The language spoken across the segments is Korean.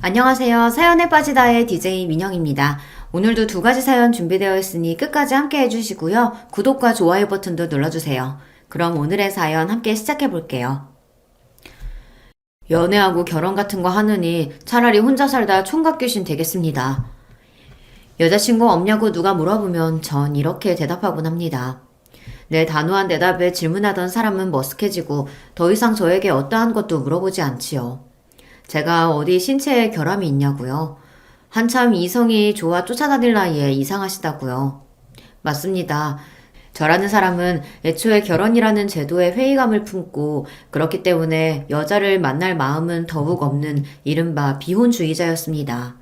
안녕하세요. 사연에 빠지다의 DJ 민영입니다. 오늘도 두 가지 사연 준비되어 있으니 끝까지 함께 해주시고요. 구독과 좋아요 버튼도 눌러주세요. 그럼 오늘의 사연 함께 시작해 볼게요. 연애하고 결혼 같은 거 하느니 차라리 혼자 살다 총각 귀신 되겠습니다. 여자친구 없냐고 누가 물어보면 전 이렇게 대답하곤 합니다. 내 단호한 대답에 질문하던 사람은 머쓱해지고 더 이상 저에게 어떠한 것도 물어보지 않지요. 제가 어디 신체에 결함이 있냐고요? 한참 이성이 좋아 쫓아다닐 나이에 이상하시다고요. 맞습니다. 저라는 사람은 애초에 결혼이라는 제도에 회의감을 품고 그렇기 때문에 여자를 만날 마음은 더욱 없는 이른바 비혼주의자였습니다.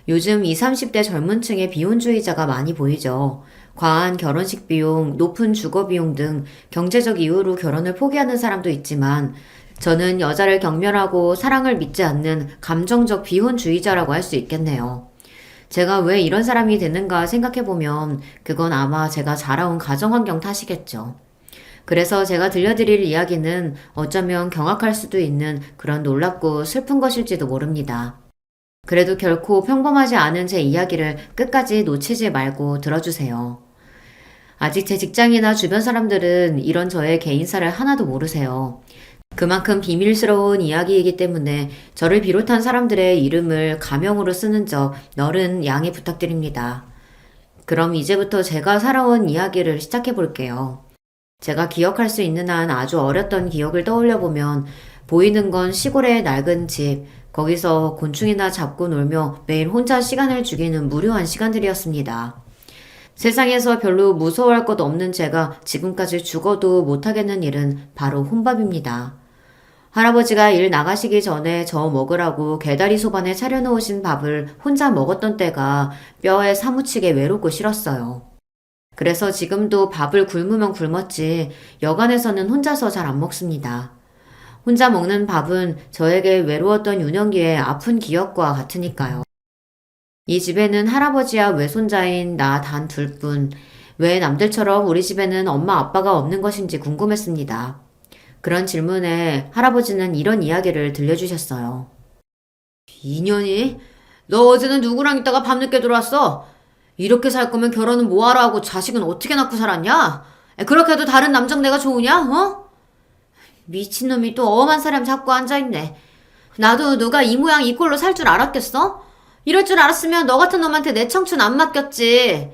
요즘 20, 30대 젊은 층의 비혼주의자가 많이 보이죠. 과한 결혼식 비용, 높은 주거 비용 등 경제적 이유로 결혼을 포기하는 사람도 있지만 저는 여자를 경멸하고 사랑을 믿지 않는 감정적 비혼주의자라고 할 수 있겠네요. 제가 왜 이런 사람이 됐는가 생각해보면 그건 아마 제가 자라온 가정환경 탓이겠죠. 그래서 제가 들려드릴 이야기는 어쩌면 경악할 수도 있는 그런 놀랍고 슬픈 것일지도 모릅니다. 그래도 결코 평범하지 않은 제 이야기를 끝까지 놓치지 말고 들어주세요. 아직 제 직장이나 주변 사람들은 이런 저의 개인사를 하나도 모르세요. 그만큼 비밀스러운 이야기이기 때문에 저를 비롯한 사람들의 이름을 가명으로 쓰는 점 너른 양해 부탁드립니다. 그럼 이제부터 제가 살아온 이야기를 시작해 볼게요. 제가 기억할 수 있는 한 아주 어렸던 기억을 떠올려 보면 보이는 건 시골의 낡은 집, 거기서 곤충이나 잡고 놀며 매일 혼자 시간을 죽이는 무료한 시간들이었습니다. 세상에서 별로 무서워할 것 없는 제가 지금까지 죽어도 못하겠는 일은 바로 혼밥입니다. 할아버지가 일 나가시기 전에 저 먹으라고 개다리 소반에 차려놓으신 밥을 혼자 먹었던 때가 뼈에 사무치게 외롭고 싫었어요. 그래서 지금도 밥을 굶으면 굶었지 여간에서는 혼자서 잘 안 먹습니다. 혼자 먹는 밥은 저에게 외로웠던 유년기의 아픈 기억과 같으니까요. 이 집에는 할아버지와 외손자인 나 단 둘뿐. 왜 남들처럼 우리 집에는 엄마 아빠가 없는 것인지 궁금했습니다. 그런 질문에 할아버지는 이런 이야기를 들려주셨어요. 인연이? 너 어제는 누구랑 있다가 밤늦게 들어왔어? 이렇게 살 거면 결혼은 뭐하러 하고 자식은 어떻게 낳고 살았냐? 그렇게 해도 다른 남정 내가 좋으냐? 어? 미친놈이 또 엄한 사람 잡고 앉아있네. 나도 누가 이 모양 이 꼴로 살 줄 알았겠어? 이럴 줄 알았으면 너 같은 놈한테 내 청춘 안 맡겼지.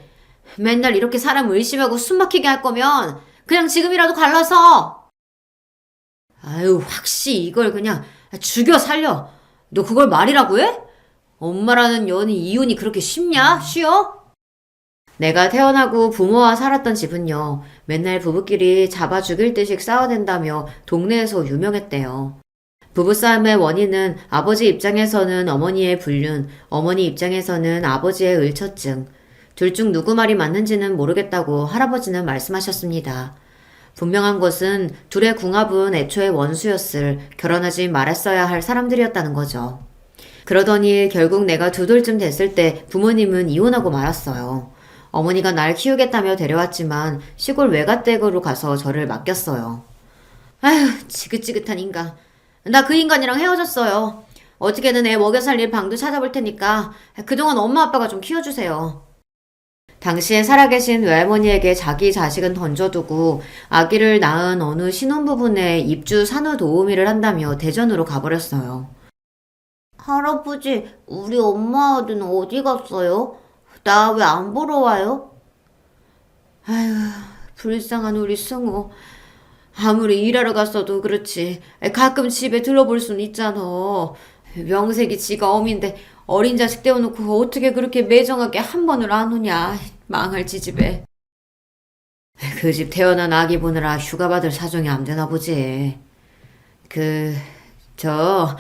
맨날 이렇게 사람 의심하고 숨 막히게 할 거면 그냥 지금이라도 갈라서. 아유, 확시 이걸 그냥 죽여 살려. 너 그걸 말이라고 해? 엄마라는 여인이 이혼이 그렇게 쉽냐? 쉬워? 내가 태어나고 부모와 살았던 집은요, 맨날 부부끼리 잡아 죽일 듯이 싸워댄다며 동네에서 유명했대요. 부부싸움의 원인은 아버지 입장에서는 어머니의 불륜, 어머니 입장에서는 아버지의 을처증. 둘 중 누구 말이 맞는지는 모르겠다고 할아버지는 말씀하셨습니다. 분명한 것은 둘의 궁합은 애초에 원수였을, 결혼하지 말았어야 할 사람들이었다는 거죠. 그러더니 결국 내가 두 돌쯤 됐을 때 부모님은 이혼하고 말았어요. 어머니가 날 키우겠다며 데려왔지만 시골 외갓댁으로 가서 저를 맡겼어요. 아휴, 지긋지긋한 인간. 나 그 인간이랑 헤어졌어요. 어떻게든 애 먹여 살릴 방도 찾아볼 테니까 그동안 엄마 아빠가 좀 키워주세요. 당시에 살아계신 외할머니에게 자기 자식은 던져두고 아기를 낳은 어느 신혼부부네 입주 산후 도우미를 한다며 대전으로 가버렸어요. 할아버지, 우리 엄마 아들은 어디 갔어요? 나 왜 안 보러 와요? 아휴, 불쌍한 우리 승우. 아무리 일하러 갔어도 그렇지. 가끔 집에 들러볼 순 있잖아. 명색이 지가 어민데 어린 자식 떼어놓고 어떻게 그렇게 매정하게 한 번을 안 오냐. 망할 지집에. 그 집 태어난 아기 보느라 휴가 받을 사정이 안 되나 보지. 저,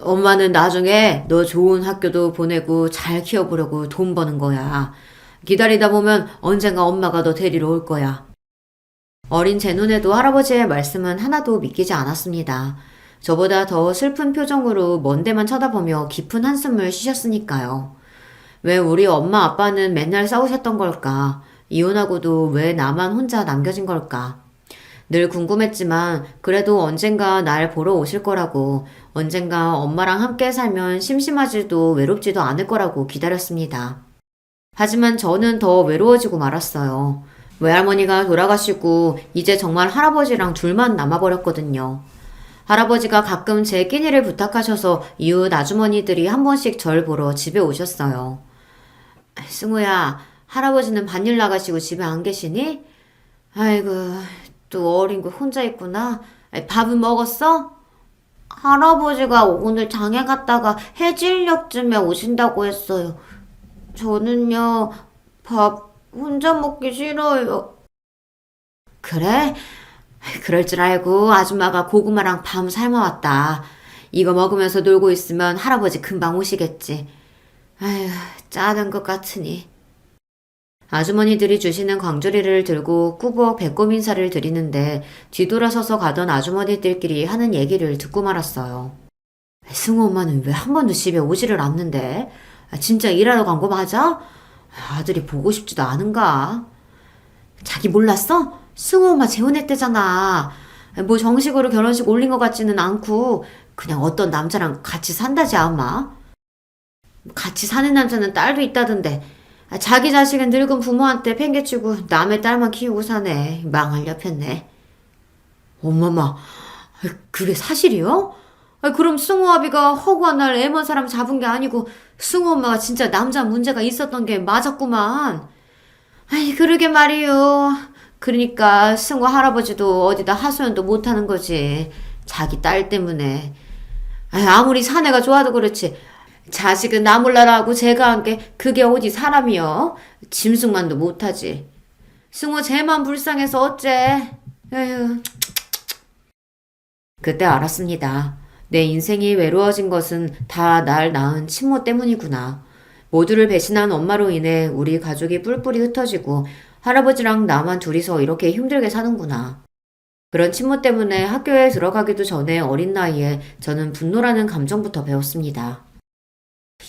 엄마는 나중에 너 좋은 학교도 보내고 잘 키워보려고 돈 버는 거야. 기다리다 보면 언젠가 엄마가 너 데리러 올 거야. 어린 제 눈에도 할아버지의 말씀은 하나도 믿기지 않았습니다. 저보다 더 슬픈 표정으로 먼 데만 쳐다보며 깊은 한숨을 쉬셨으니까요. 왜 우리 엄마 아빠는 맨날 싸우셨던 걸까? 이혼하고도 왜 나만 혼자 남겨진 걸까? 늘 궁금했지만 그래도 언젠가 날 보러 오실 거라고, 언젠가 엄마랑 함께 살면 심심하지도 외롭지도 않을 거라고 기다렸습니다. 하지만 저는 더 외로워지고 말았어요. 외할머니가 돌아가시고 이제 정말 할아버지랑 둘만 남아버렸거든요. 할아버지가 가끔 제 끼니를 부탁하셔서 이웃 아주머니들이 한 번씩 절 보러 집에 오셨어요. 승우야, 할아버지는 반일 나가시고 집에 안 계시니? 아이고, 또 어린 거 혼자 있구나. 밥은 먹었어? 할아버지가 오늘 장에 갔다가 해질녘쯤에 오신다고 했어요. 저는요, 밥 혼자 먹기 싫어요. 그래? 그럴 줄 알고 아줌마가 고구마랑 밤 삶아왔다. 이거 먹으면서 놀고 있으면 할아버지 금방 오시겠지. 아휴, 짜는 것 같으니. 아주머니들이 주시는 광주리를 들고 꾸벅 배꼽 인사를 드리는데 뒤돌아서서 가던 아주머니들끼리 하는 얘기를 듣고 말았어요. 승우 엄마는 왜 한 번도 집에 오지를 않는데? 진짜 일하러 간 거 맞아? 아들이 보고 싶지도 않은가? 자기 몰랐어? 승우 엄마 재혼했대잖아. 뭐 정식으로 결혼식 올린 것 같지는 않고 그냥 어떤 남자랑 같이 산다지 아마. 같이 사는 남자는 딸도 있다던데 자기 자식은 늙은 부모한테 팽개치고 남의 딸만 키우고 사네. 망할 렵했네. 엄마마, 그게 사실이요? 그럼 승우 아비가 허구한 날 애먼 사람 잡은 게 아니고 승우 엄마가 진짜 남자 문제가 있었던 게 맞았구만. 아이, 그러게 말이요. 그러니까 승우 할아버지도 어디다 하소연도 못하는 거지. 자기 딸 때문에. 아무리 사내가 좋아도 그렇지. 자식은 나 몰라라 하고 제가 한 게 그게 어디 사람이여. 짐승만도 못하지. 승우 쟤만 불쌍해서 어째. 에휴. 그때 알았습니다. 내 인생이 외로워진 것은 다 날 낳은 친모 때문이구나. 모두를 배신한 엄마로 인해 우리 가족이 뿔뿔이 흩어지고 할아버지랑 나만 둘이서 이렇게 힘들게 사는구나. 그런 친모 때문에 학교에 들어가기도 전에 어린 나이에 저는 분노라는 감정부터 배웠습니다.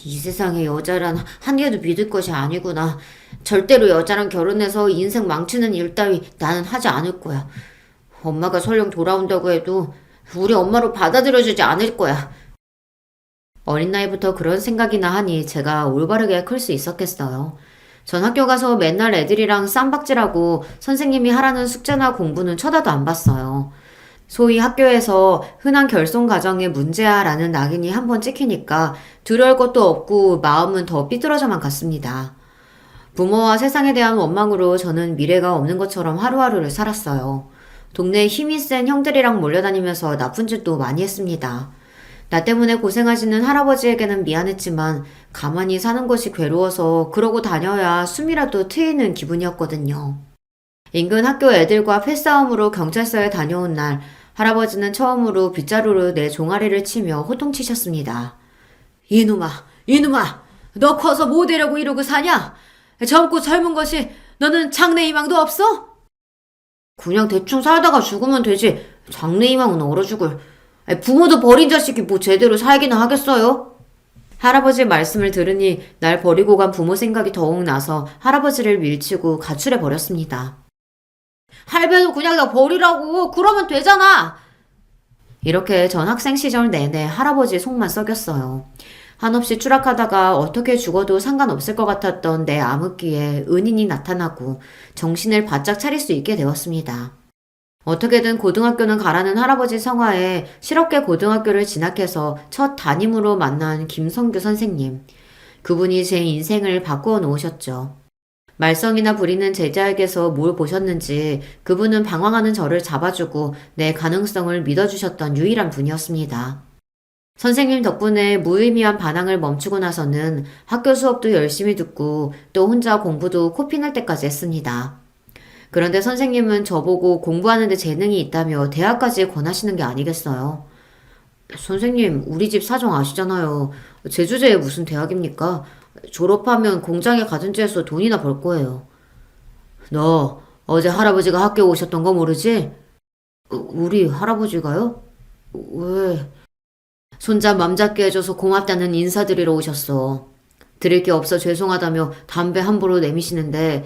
이 세상에 여자란 한 개도 믿을 것이 아니구나. 절대로 여자랑 결혼해서 인생 망치는 일 따위 나는 하지 않을 거야. 엄마가 설령 돌아온다고 해도 우리 엄마로 받아들여주지 않을 거야. 어린 나이부터 그런 생각이나 하니 제가 올바르게 클 수 있었겠어요. 전 학교 가서 맨날 애들이랑 쌈박질하고 선생님이 하라는 숙제나 공부는 쳐다도 안 봤어요. 소위 학교에서 흔한 결손 가정의 문제야라는 낙인이 한번 찍히니까 두려울 것도 없고 마음은 더 삐뚤어져만 갔습니다. 부모와 세상에 대한 원망으로 저는 미래가 없는 것처럼 하루하루를 살았어요. 동네에 힘이 센 형들이랑 몰려다니면서 나쁜 짓도 많이 했습니다. 나 때문에 고생하시는 할아버지에게는 미안했지만 가만히 사는 것이 괴로워서 그러고 다녀야 숨이라도 트이는 기분이었거든요. 인근 학교 애들과 패싸움으로 경찰서에 다녀온 날 할아버지는 처음으로 빗자루로 내 종아리를 치며 호통치셨습니다. 이놈아, 너 커서 뭐 되려고 이러고 사냐? 젊고 젊은 것이 너는 장래 희망도 없어? 그냥 대충 살다가 죽으면 되지. 장래 희망은 얼어 죽을. 부모도 버린 자식이 뭐 제대로 살기나 하겠어요? 할아버지의 말씀을 들으니 날 버리고 간 부모 생각이 더욱 나서 할아버지를 밀치고 가출해버렸습니다. 할배도 그냥 나 버리라고. 그러면 되잖아. 이렇게 전 학생 시절 내내 할아버지 속만 썩였어요. 한없이 추락하다가 어떻게 죽어도 상관없을 것 같았던 내 암흑기에 은인이 나타나고 정신을 바짝 차릴 수 있게 되었습니다. 어떻게든 고등학교는 가라는 할아버지 성화에 실업계 고등학교를 진학해서 첫 담임으로 만난 김성규 선생님. 그분이 제 인생을 바꾸어 놓으셨죠. 말썽이나 부리는 제자에게서 뭘 보셨는지 그분은 방황하는 저를 잡아주고 내 가능성을 믿어주셨던 유일한 분이었습니다. 선생님 덕분에 무의미한 반항을 멈추고 나서는 학교 수업도 열심히 듣고 또 혼자 공부도 코피날 때까지 했습니다. 그런데 선생님은 저보고 공부하는 데 재능이 있다며 대학까지 권하시는 게 아니겠어요? 선생님, 우리 집 사정 아시잖아요. 제주제에 무슨 대학입니까? 졸업하면 공장에 가든지 해서 돈이나 벌 거예요. 너 어제 할아버지가 학교 오셨던 거 모르지? 우리 할아버지가요? 왜? 손자 맘 잡게 해줘서 고맙다는 인사드리러 오셨어. 드릴 게 없어 죄송하다며 담배 함부로 내미시는데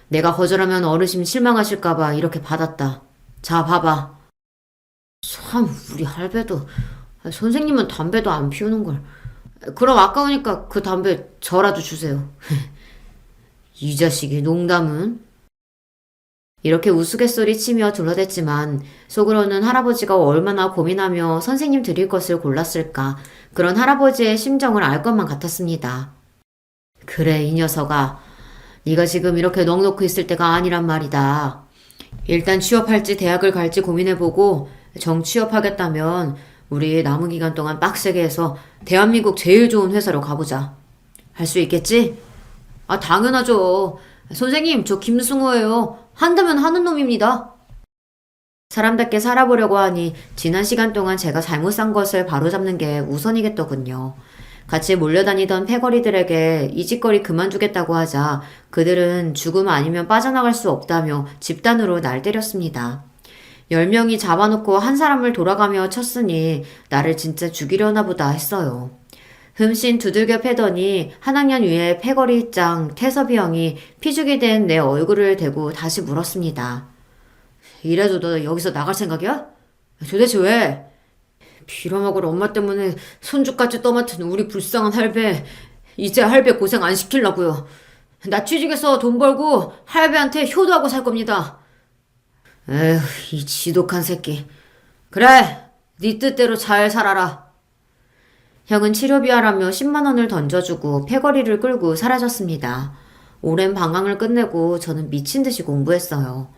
내가 거절하면 어르신 실망하실까봐 이렇게 받았다. 자, 봐봐. 참, 우리 할배도. 선생님은 담배도 안 피우는걸. 그럼 아까우니까 그 담배 저라도 주세요. 이 자식이 농담은? 이렇게 우스갯소리치며 둘러댔지만 속으로는 할아버지가 얼마나 고민하며 선생님 드릴 것을 골랐을까 그런 할아버지의 심정을 알 것만 같았습니다. 그래 이 녀석아 네가 지금 이렇게 넋놓고 있을 때가 아니란 말이다. 일단 취업할지 대학을 갈지 고민해보고 정 취업하겠다면 우리 남은 기간 동안 빡세게 해서 대한민국 제일 좋은 회사로 가보자. 할 수 있겠지? 아 당연하죠. 선생님 저 김승호예요. 한다면 하는 놈입니다. 사람답게 살아보려고 하니 지난 시간 동안 제가 잘못 산 것을 바로잡는 게 우선이겠더군요. 같이 몰려다니던 패거리들에게 이 짓거리 그만두겠다고 하자 그들은 죽음 아니면 빠져나갈 수 없다며 집단으로 날 때렸습니다. 10명이 잡아놓고 한 사람을 돌아가며 쳤으니 나를 진짜 죽이려나 보다 했어요. 흠씬 두들겨 패더니 한 학년 위에 패거리 짱 태섭이 형이 피죽이 된 내 얼굴을 대고 다시 물었습니다. 이래도 너 여기서 나갈 생각이야? 도대체 왜? 빌어먹을 엄마 때문에 손주까지 떠맡은 우리 불쌍한 할배. 이제 할배 고생 안 시키려고요. 나 취직해서 돈 벌고 할배한테 효도하고 살 겁니다. 에휴, 이 지독한 새끼. 그래, 네 뜻대로 잘 살아라. 형은 치료비하라며 10만 원을 던져주고 패거리를 끌고 사라졌습니다. 오랜 방황을 끝내고 저는 미친 듯이 공부했어요.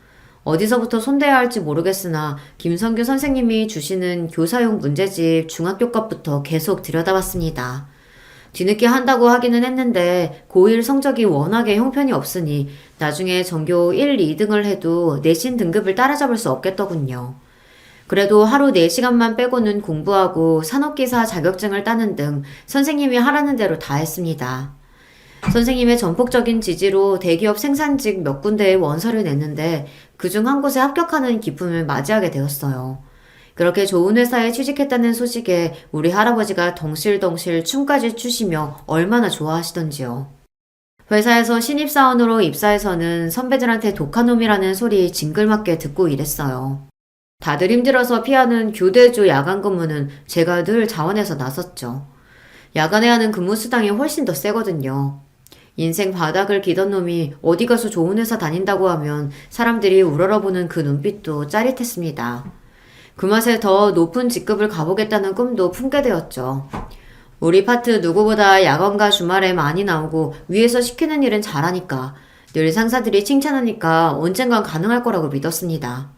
어디서부터 손대야 할지 모르겠으나 김성규 선생님이 주시는 교사용 문제집 중학교 것부터 계속 들여다봤습니다. 뒤늦게 한다고 하기는 했는데 고1 성적이 워낙에 형편이 없으니 나중에 전교 1, 2등을 해도 내신 등급을 따라잡을 수 없겠더군요. 그래도 하루 4시간만 빼고는 공부하고 산업기사 자격증을 따는 등 선생님이 하라는 대로 다 했습니다. 선생님의 전폭적인 지지로 대기업 생산직 몇 군데에 원서를 냈는데 그중 한 곳에 합격하는 기쁨을 맞이하게 되었어요. 그렇게 좋은 회사에 취직했다는 소식에 우리 할아버지가 덩실덩실 춤까지 추시며 얼마나 좋아하시던지요. 회사에서 신입사원으로 입사해서는 선배들한테 독한 놈이라는 소리 징글맞게 듣고 일했어요. 다들 힘들어서 피하는 교대조 야간 근무는 제가 늘 자원해서 나섰죠. 야간에 하는 근무 수당이 훨씬 더 세거든요. 인생 바닥을 기던 놈이 어디 가서 좋은 회사 다닌다고 하면 사람들이 우러러보는 그 눈빛도 짜릿했습니다. 그 맛에 더 높은 직급을 가보겠다는 꿈도 품게 되었죠. 우리 파트 누구보다 야간과 주말에 많이 나오고 위에서 시키는 일은 잘하니까 늘 상사들이 칭찬하니까 언젠간 가능할 거라고 믿었습니다.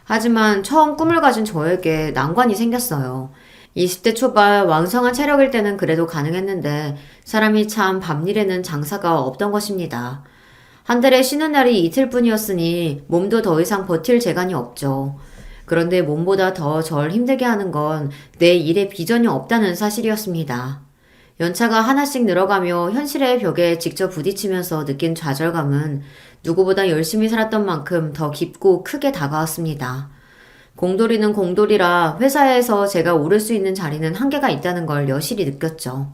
하지만 처음 꿈을 가진 저에게 난관이 생겼어요. 20대 초반 왕성한 체력일 때는 그래도 가능했는데 사람이 참 밤일에는 장사가 없던 것입니다. 한 달에 쉬는 날이 이틀뿐이었으니 몸도 더 이상 버틸 재간이 없죠. 그런데 몸보다 더 절 힘들게 하는 건 내 일에 비전이 없다는 사실이었습니다. 연차가 하나씩 늘어가며 현실의 벽에 직접 부딪히면서 느낀 좌절감은 누구보다 열심히 살았던 만큼 더 깊고 크게 다가왔습니다. 공돌이는 공돌이라 회사에서 제가 오를 수 있는 자리는 한계가 있다는 걸 여실히 느꼈죠.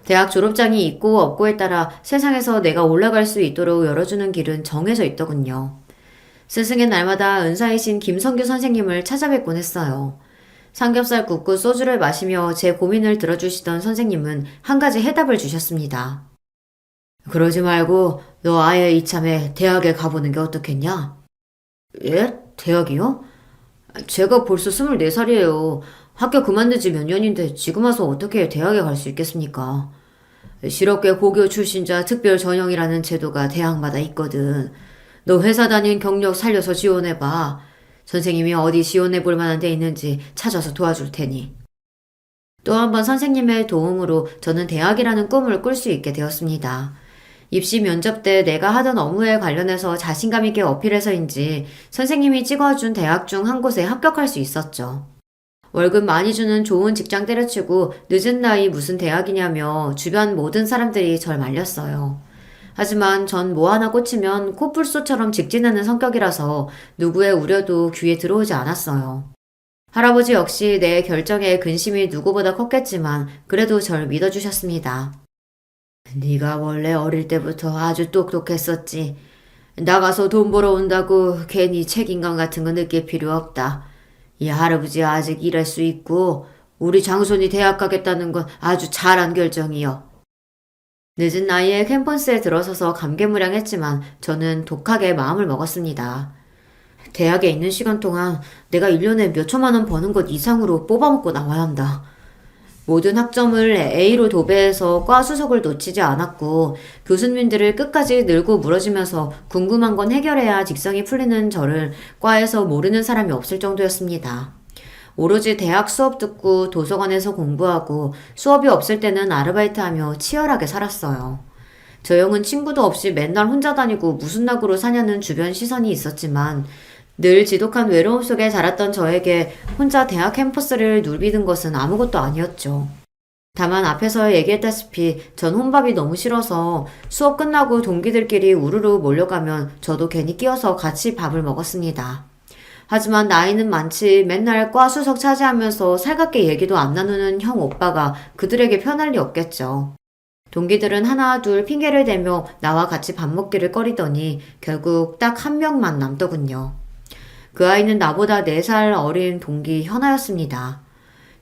대학 졸업장이 있고 없고에 따라 세상에서 내가 올라갈 수 있도록 열어주는 길은 정해져 있더군요. 스승의 날마다 은사이신 김성규 선생님을 찾아뵙곤 했어요. 삼겹살 굽고 소주를 마시며 제 고민을 들어주시던 선생님은 한 가지 해답을 주셨습니다. 그러지 말고 너 아예 이참에 대학에 가보는 게 어떻겠냐? 예? 대학이요? 제가 벌써 24살이에요. 학교 그만둔 지 몇 년인데 지금 와서 어떻게 대학에 갈 수 있겠습니까? 실업계 고교 출신자 특별 전형이라는 제도가 대학마다 있거든. 너 회사 다닌 경력 살려서 지원해봐. 선생님이 어디 지원해볼 만한 데 있는지 찾아서 도와줄 테니. 또 한 번 선생님의 도움으로 저는 대학이라는 꿈을 꿀 수 있게 되었습니다. 입시 면접 때 내가 하던 업무에 관련해서 자신감 있게 어필해서인지 선생님이 찍어준 대학 중 한 곳에 합격할 수 있었죠. 월급 많이 주는 좋은 직장 때려치고 늦은 나이 무슨 대학이냐며 주변 모든 사람들이 절 말렸어요. 하지만 전 뭐 하나 꽂히면 코뿔소처럼 직진하는 성격이라서 누구의 우려도 귀에 들어오지 않았어요. 할아버지 역시 내 결정에 근심이 누구보다 컸겠지만 그래도 절 믿어주셨습니다. 네가 원래 어릴 때부터 아주 똑똑했었지. 나가서 돈 벌어온다고 괜히 책임감 같은 거 느낄 필요 없다. 이 할아버지 아직 일할 수 있고 우리 장손이 대학 가겠다는 건 아주 잘한 결정이요. 늦은 나이에 캠퍼스에 들어서서 감개무량했지만 저는 독하게 마음을 먹었습니다. 대학에 있는 시간 동안 내가 1년에 몇 천만 원 버는 것 이상으로 뽑아먹고 나와야 한다. 모든 학점을 A로 도배해서 과 수석을 놓치지 않았고 교수님들을 끝까지 늘고 물어주면서 궁금한 건 해결해야 직성이 풀리는 저를 과에서 모르는 사람이 없을 정도였습니다. 오로지 대학 수업 듣고 도서관에서 공부하고 수업이 없을 때는 아르바이트하며 치열하게 살았어요. 저 형은 친구도 없이 맨날 혼자 다니고 무슨 낙으로 사냐는 주변 시선이 있었지만 늘 지독한 외로움 속에 자랐던 저에게 혼자 대학 캠퍼스를 누비는 것은 아무것도 아니었죠. 다만 앞에서 얘기했다시피 전 혼밥이 너무 싫어서 수업 끝나고 동기들끼리 우르르 몰려가면 저도 괜히 끼어서 같이 밥을 먹었습니다. 하지만 나이는 많지 맨날 과 수석 차지하면서 살갑게 얘기도 안 나누는 형 오빠가 그들에게 편할 리 없겠죠. 동기들은 하나 둘 핑계를 대며 나와 같이 밥 먹기를 꺼리더니 결국 딱 한 명만 남더군요. 그 아이는 나보다 4살 어린 동기 현아였습니다.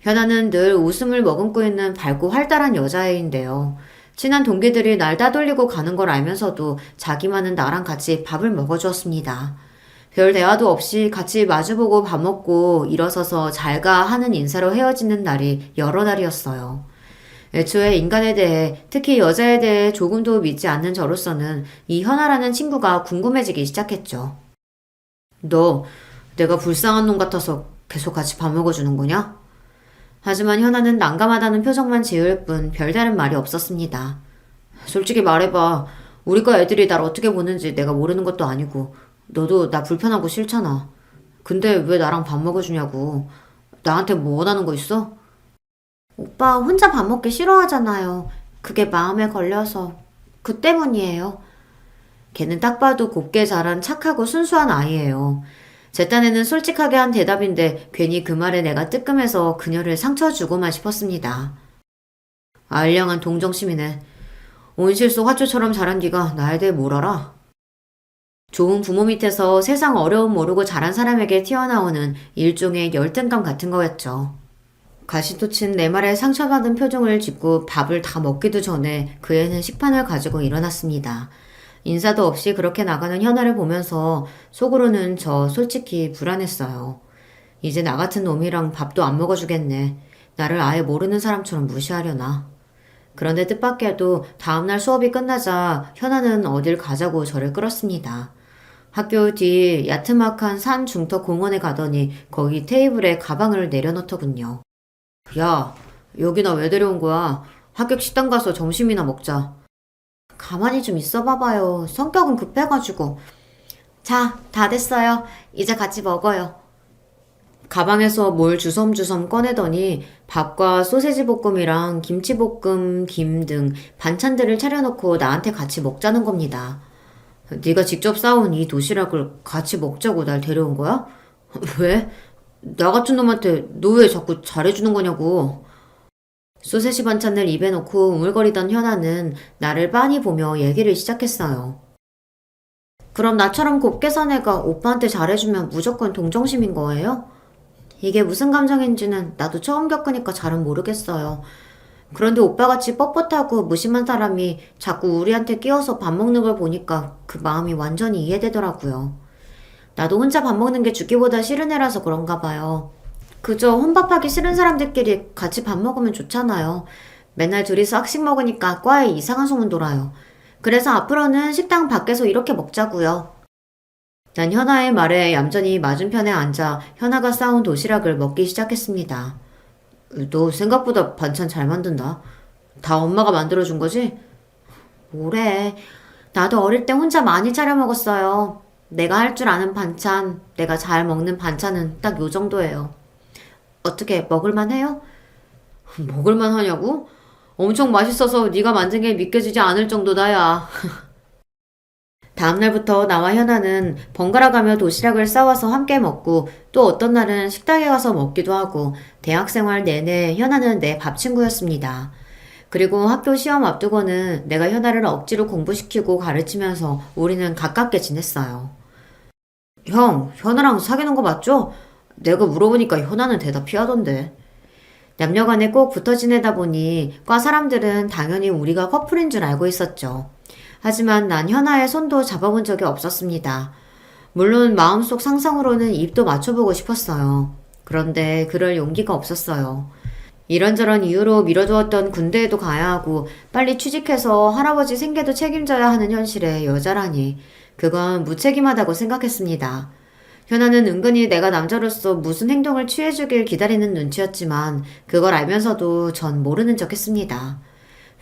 현아는 늘 웃음을 머금고 있는 밝고 활달한 여자애인데요. 친한 동기들이 날 따돌리고 가는 걸 알면서도 자기만은 나랑 같이 밥을 먹어주었습니다. 별 대화도 없이 같이 마주보고 밥 먹고 일어서서 잘가 하는 인사로 헤어지는 날이 여러 날이었어요. 애초에 인간에 대해, 특히 여자에 대해 조금도 믿지 않는 저로서는 이 현아라는 친구가 궁금해지기 시작했죠. 너 내가 불쌍한 놈 같아서 계속 같이 밥 먹어주는 거냐? 하지만 현아는 난감하다는 표정만 지을 뿐 별다른 말이 없었습니다. 솔직히 말해봐. 우리 과 애들이 날 어떻게 보는지 내가 모르는 것도 아니고 너도 나 불편하고 싫잖아. 근데 왜 나랑 밥 먹어주냐고. 나한테 뭐 원하는 거 있어? 오빠 혼자 밥 먹기 싫어하잖아요. 그게 마음에 걸려서. 그 때문이에요. 걔는 딱 봐도 곱게 자란 착하고 순수한 아이예요. 제 딴에는 솔직하게 한 대답인데 괜히 그 말에 내가 뜨끔해서 그녀를 상처 주고만 싶었습니다. 알량한 동정심이네. 온실속 화초처럼 자란 네가 나에 대해 뭘 알아? 좋은 부모 밑에서 세상 어려움 모르고 자란 사람에게 튀어나오는 일종의 열등감 같은 거였죠. 가시도 친 내 말에 상처받은 표정을 짓고 밥을 다 먹기도 전에 그 애는 식판을 가지고 일어났습니다. 인사도 없이 그렇게 나가는 현아를 보면서 속으로는 저 솔직히 불안했어요. 이제 나 같은 놈이랑 밥도 안 먹어주겠네. 나를 아예 모르는 사람처럼 무시하려나. 그런데 뜻밖에도 다음날 수업이 끝나자 현아는 어딜 가자고 저를 끌었습니다. 학교 뒤 야트막한 산 중턱 공원에 가더니 거기 테이블에 가방을 내려놓더군요. 야, 여기나 왜 데려온 거야? 학교 식당 가서 점심이나 먹자. 가만히 좀 있어 봐봐요. 성격은 급해가지고. 자, 다 됐어요. 이제 같이 먹어요. 가방에서 뭘 주섬주섬 꺼내더니 밥과 소세지 볶음이랑 김치볶음, 김 등 반찬들을 차려놓고 나한테 같이 먹자는 겁니다. 네가 직접 싸온 이 도시락을 같이 먹자고 날 데려온 거야? 왜? 나 같은 놈한테 너 왜 자꾸 잘해주는 거냐고. 소세지 반찬을 입에 넣고 우물거리던 현아는 나를 빤히 보며 얘기를 시작했어요. 그럼 나처럼 곱게 산 애가 오빠한테 잘해주면 무조건 동정심인 거예요? 이게 무슨 감정인지는 나도 처음 겪으니까 잘은 모르겠어요. 그런데 오빠같이 뻣뻣하고 무심한 사람이 자꾸 우리한테 끼어서 밥 먹는 걸 보니까 그 마음이 완전히 이해되더라고요. 나도 혼자 밥 먹는 게 죽기보다 싫은 애라서 그런가 봐요. 그저 혼밥하기 싫은 사람들끼리 같이 밥 먹으면 좋잖아요. 맨날 둘이서 학식 먹으니까 과에 이상한 소문 돌아요. 그래서 앞으로는 식당 밖에서 이렇게 먹자고요. 난 현아의 말에 얌전히 맞은편에 앉아 현아가 싸온 도시락을 먹기 시작했습니다. 너 생각보다 반찬 잘 만든다. 다 엄마가 만들어준 거지? 뭐래. 나도 어릴 때 혼자 많이 차려 먹었어요. 내가 할 줄 아는 반찬, 내가 잘 먹는 반찬은 딱 요 정도예요. 어떻게 먹을만 해요? 먹을만 하냐고? 엄청 맛있어서 네가 만든 게 믿겨지지 않을 정도다, 야. 다음날부터 나와 현아는 번갈아 가며 도시락을 싸와서 함께 먹고 또 어떤 날은 식당에 가서 먹기도 하고 대학생활 내내 현아는 내 밥 친구였습니다. 그리고 학교 시험 앞두고는 내가 현아를 억지로 공부시키고 가르치면서 우리는 가깝게 지냈어요. 형, 현아랑 사귀는 거 맞죠? 내가 물어보니까 현아는 대답 피하던데. 남녀간에 꼭 붙어 지내다 보니 과 사람들은 당연히 우리가 커플인 줄 알고 있었죠. 하지만 난 현아의 손도 잡아본 적이 없었습니다. 물론 마음속 상상으로는 입도 맞춰보고 싶었어요. 그런데 그럴 용기가 없었어요. 이런저런 이유로 미뤄두었던 군대에도 가야 하고 빨리 취직해서 할아버지 생계도 책임져야 하는 현실에 여자라니 그건 무책임하다고 생각했습니다. 현아는 은근히 내가 남자로서 무슨 행동을 취해주길 기다리는 눈치였지만 그걸 알면서도 전 모르는 척 했습니다.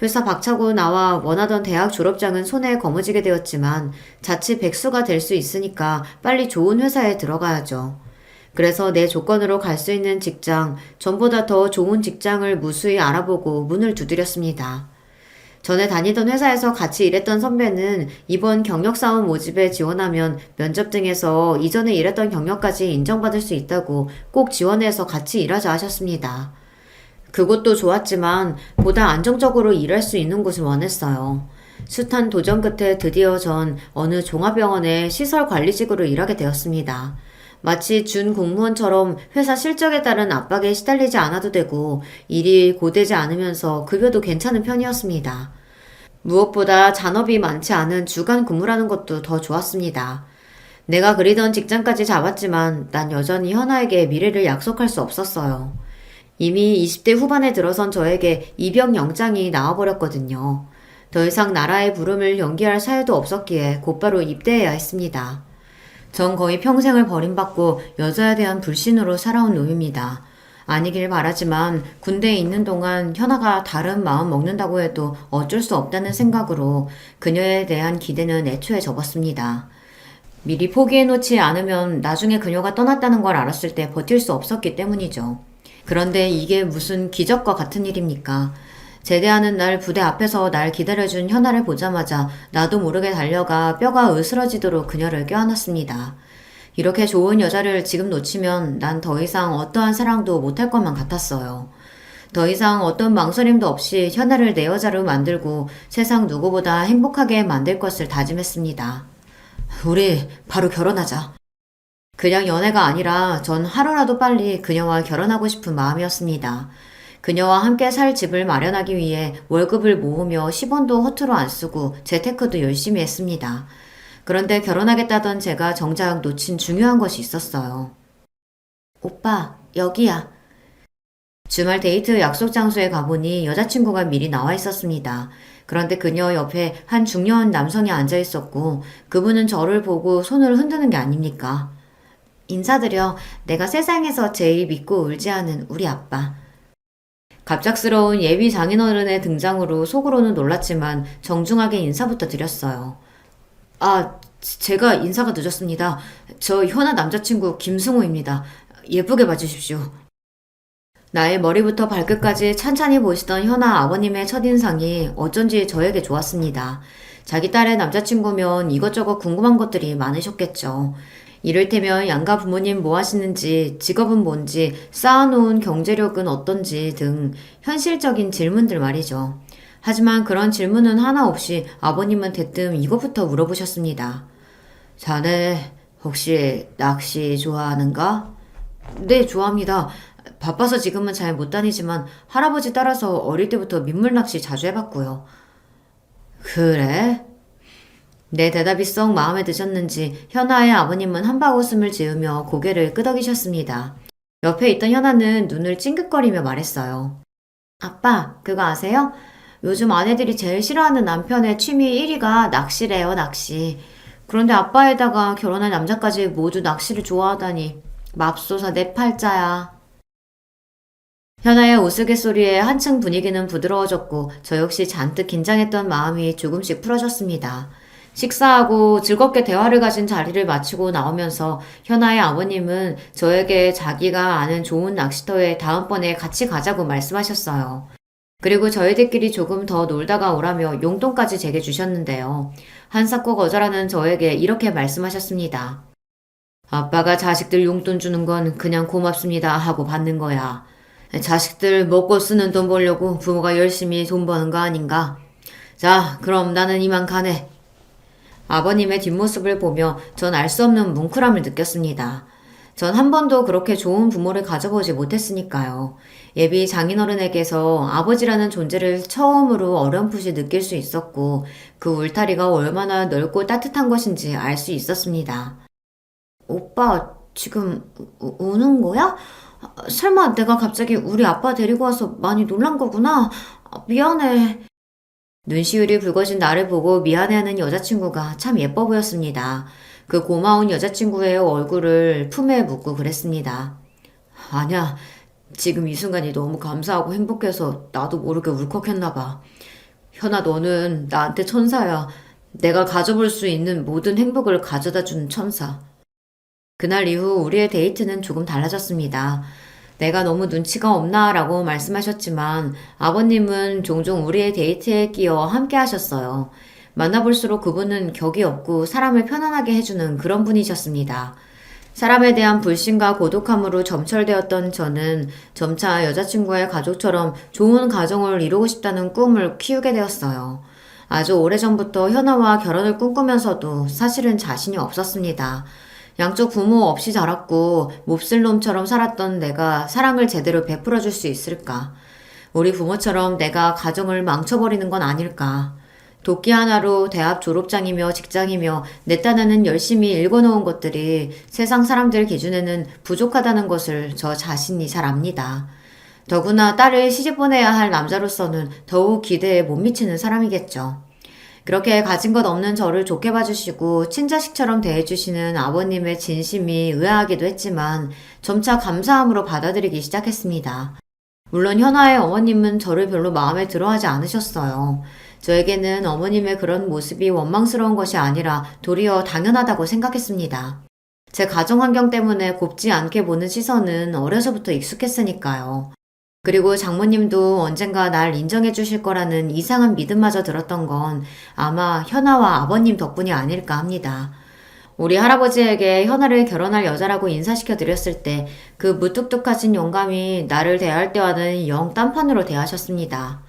회사 박차고 나와 원하던 대학 졸업장은 손에 거머쥐게 되었지만 자칫 백수가 될 수 있으니까 빨리 좋은 회사에 들어가야죠. 그래서 내 조건으로 갈 수 있는 직장, 전보다 더 좋은 직장을 무수히 알아보고 문을 두드렸습니다. 전에 다니던 회사에서 같이 일했던 선배는 이번 경력사원 모집에 지원하면 면접 등에서 이전에 일했던 경력까지 인정받을 수 있다고 꼭 지원해서 같이 일하자 하셨습니다. 그것도 좋았지만 보다 안정적으로 일할 수 있는 곳을 원했어요. 숱한 도전 끝에 드디어 전 어느 종합병원의 시설관리직으로 일하게 되었습니다. 마치 준 공무원처럼 회사 실적에 따른 압박에 시달리지 않아도 되고 일이 고되지 않으면서 급여도 괜찮은 편이었습니다. 무엇보다 잔업이 많지 않은 주간 근무라는 것도 더 좋았습니다. 내가 그리던 직장까지 잡았지만 난 여전히 현아에게 미래를 약속할 수 없었어요. 이미 20대 후반에 들어선 저에게 입영 영장이 나와버렸거든요. 더 이상 나라의 부름을 연기할 사유도 없었기에 곧바로 입대해야 했습니다. 전 거의 평생을 버림받고 여자에 대한 불신으로 살아온 놈입니다. 아니길 바라지만 군대에 있는 동안 현아가 다른 마음 먹는다고 해도 어쩔 수 없다는 생각으로 그녀에 대한 기대는 애초에 접었습니다. 미리 포기해놓지 않으면 나중에 그녀가 떠났다는 걸 알았을 때 버틸 수 없었기 때문이죠. 그런데 이게 무슨 기적과 같은 일입니까? 제대하는 날 부대 앞에서 날 기다려준 현아를 보자마자 나도 모르게 달려가 뼈가 으스러지도록 그녀를 껴안았습니다. 이렇게 좋은 여자를 지금 놓치면 난 더 이상 어떠한 사랑도 못할 것만 같았어요. 더 이상 어떤 망설임도 없이 현아를 내 여자로 만들고 세상 누구보다 행복하게 만들 것을 다짐했습니다. 우리 바로 결혼하자. 그냥 연애가 아니라 전 하루라도 빨리 그녀와 결혼하고 싶은 마음이었습니다. 그녀와 함께 살 집을 마련하기 위해 월급을 모으며 10원도 허투루 안 쓰고 재테크도 열심히 했습니다. 그런데 결혼하겠다던 제가 정작 놓친 중요한 것이 있었어요. 오빠, 여기야. 주말 데이트 약속 장소에 가보니 여자친구가 미리 나와 있었습니다. 그런데 그녀 옆에 한 중년 남성이 앉아 있었고 그분은 저를 보고 손을 흔드는 게 아닙니까? 인사드려. 내가 세상에서 제일 믿고 울지 않은 우리 아빠. 갑작스러운 예비 장인어른의 등장으로 속으로는 놀랐지만 정중하게 인사부터 드렸어요. 제가 인사가 늦었습니다. 저 현아 남자친구 김승호입니다. 예쁘게 봐주십시오. 나의 머리부터 발끝까지 찬찬히 보시던 현아 아버님의 첫인상이 어쩐지 저에게 좋았습니다. 자기 딸의 남자친구면 이것저것 궁금한 것들이 많으셨겠죠. 이를테면 양가 부모님 뭐 하시는지, 직업은 뭔지, 쌓아놓은 경제력은 어떤지 등 현실적인 질문들 말이죠. 하지만 그런 질문은 하나 없이 아버님은 대뜸 이것부터 물어보셨습니다. 자네 혹시 낚시 좋아하는가? 네, 좋아합니다. 바빠서 지금은 잘 못 다니지만 할아버지 따라서 어릴 때부터 민물 낚시 자주 해봤고요. 그래? 내 대답이 썩 마음에 드셨는지 현아의 아버님은 한바웃음을 지으며 고개를 끄덕이셨습니다. 옆에 있던 현아는 눈을 찡긋거리며 말했어요. 아빠, 그거 아세요? 요즘 아내들이 제일 싫어하는 남편의 취미 1위가 낚시래요, 낚시. 그런데 아빠에다가 결혼할 남자까지 모두 낚시를 좋아하다니 맙소사 내 팔자야. 현아의 우스갯소리에 한층 분위기는 부드러워졌고 저 역시 잔뜩 긴장했던 마음이 조금씩 풀어졌습니다. 식사하고 즐겁게 대화를 가진 자리를 마치고 나오면서 현아의 아버님은 저에게 자기가 아는 좋은 낚시터에 다음번에 같이 가자고 말씀하셨어요. 그리고 저희들끼리 조금 더 놀다가 오라며 용돈까지 제게 주셨는데요. 한사코 거절하는 저에게 이렇게 말씀하셨습니다. 아빠가 자식들 용돈 주는 건 그냥 고맙습니다 하고 받는 거야. 자식들 먹고 쓰는 돈 벌려고 부모가 열심히 돈 버는 거 아닌가? 자, 그럼 나는 이만 가네. 아버님의 뒷모습을 보며 전 알 수 없는 뭉클함을 느꼈습니다. 전 한 번도 그렇게 좋은 부모를 가져보지 못했으니까요. 예비 장인어른에게서 아버지라는 존재를 처음으로 어렴풋이 느낄 수 있었고 그 울타리가 얼마나 넓고 따뜻한 것인지 알 수 있었습니다. 오빠, 지금 우는 거야? 설마 내가 갑자기 우리 아빠 데리고 와서 많이 놀란 거구나. 미안해. 눈시울이 붉어진 나를 보고 미안해하는 여자친구가 참 예뻐 보였습니다. 그 고마운 여자친구의 얼굴을 품에 묻고 그랬습니다. 아니야, 지금 이 순간이 너무 감사하고 행복해서 나도 모르게 울컥했나 봐. 현아, 너는 나한테 천사야. 내가 가져볼 수 있는 모든 행복을 가져다 주는 천사. 그날 이후 우리의 데이트는 조금 달라졌습니다. 내가 너무 눈치가 없나 라고 말씀하셨지만 아버님은 종종 우리의 데이트에 끼어 함께 하셨어요. 만나볼수록 그분은 격이 없고 사람을 편안하게 해주는 그런 분이셨습니다. 사람에 대한 불신과 고독함으로 점철되었던 저는 점차 여자친구의 가족처럼 좋은 가정을 이루고 싶다는 꿈을 키우게 되었어요. 아주 오래전부터 현아와 결혼을 꿈꾸면서도 사실은 자신이 없었습니다. 양쪽 부모 없이 자랐고 몹쓸 놈처럼 살았던 내가 사랑을 제대로 베풀어 줄 수 있을까? 우리 부모처럼 내가 가정을 망쳐버리는 건 아닐까? 도끼 하나로 대학 졸업장이며 직장이며 내 딴에는 열심히 읽어놓은 것들이 세상 사람들 기준에는 부족하다는 것을 저 자신이 잘 압니다. 더구나 딸을 시집 보내야 할 남자로서는 더욱 기대에 못 미치는 사람이겠죠. 그렇게 가진 것 없는 저를 좋게 봐주시고 친자식처럼 대해주시는 아버님의 진심이 의아하기도 했지만 점차 감사함으로 받아들이기 시작했습니다. 물론 현아의 어머님은 저를 별로 마음에 들어하지 않으셨어요. 저에게는 어머님의 그런 모습이 원망스러운 것이 아니라 도리어 당연하다고 생각했습니다. 제 가정 환경 때문에 곱지 않게 보는 시선은 어려서부터 익숙했으니까요. 그리고 장모님도 언젠가 날 인정해 주실 거라는 이상한 믿음마저 들었던 건 아마 현아와 아버님 덕분이 아닐까 합니다. 우리 할아버지에게 현아를 결혼할 여자라고 인사시켜 드렸을 때 그 무뚝뚝하신 영감이 나를 대할 때와는 영 딴판으로 대하셨습니다.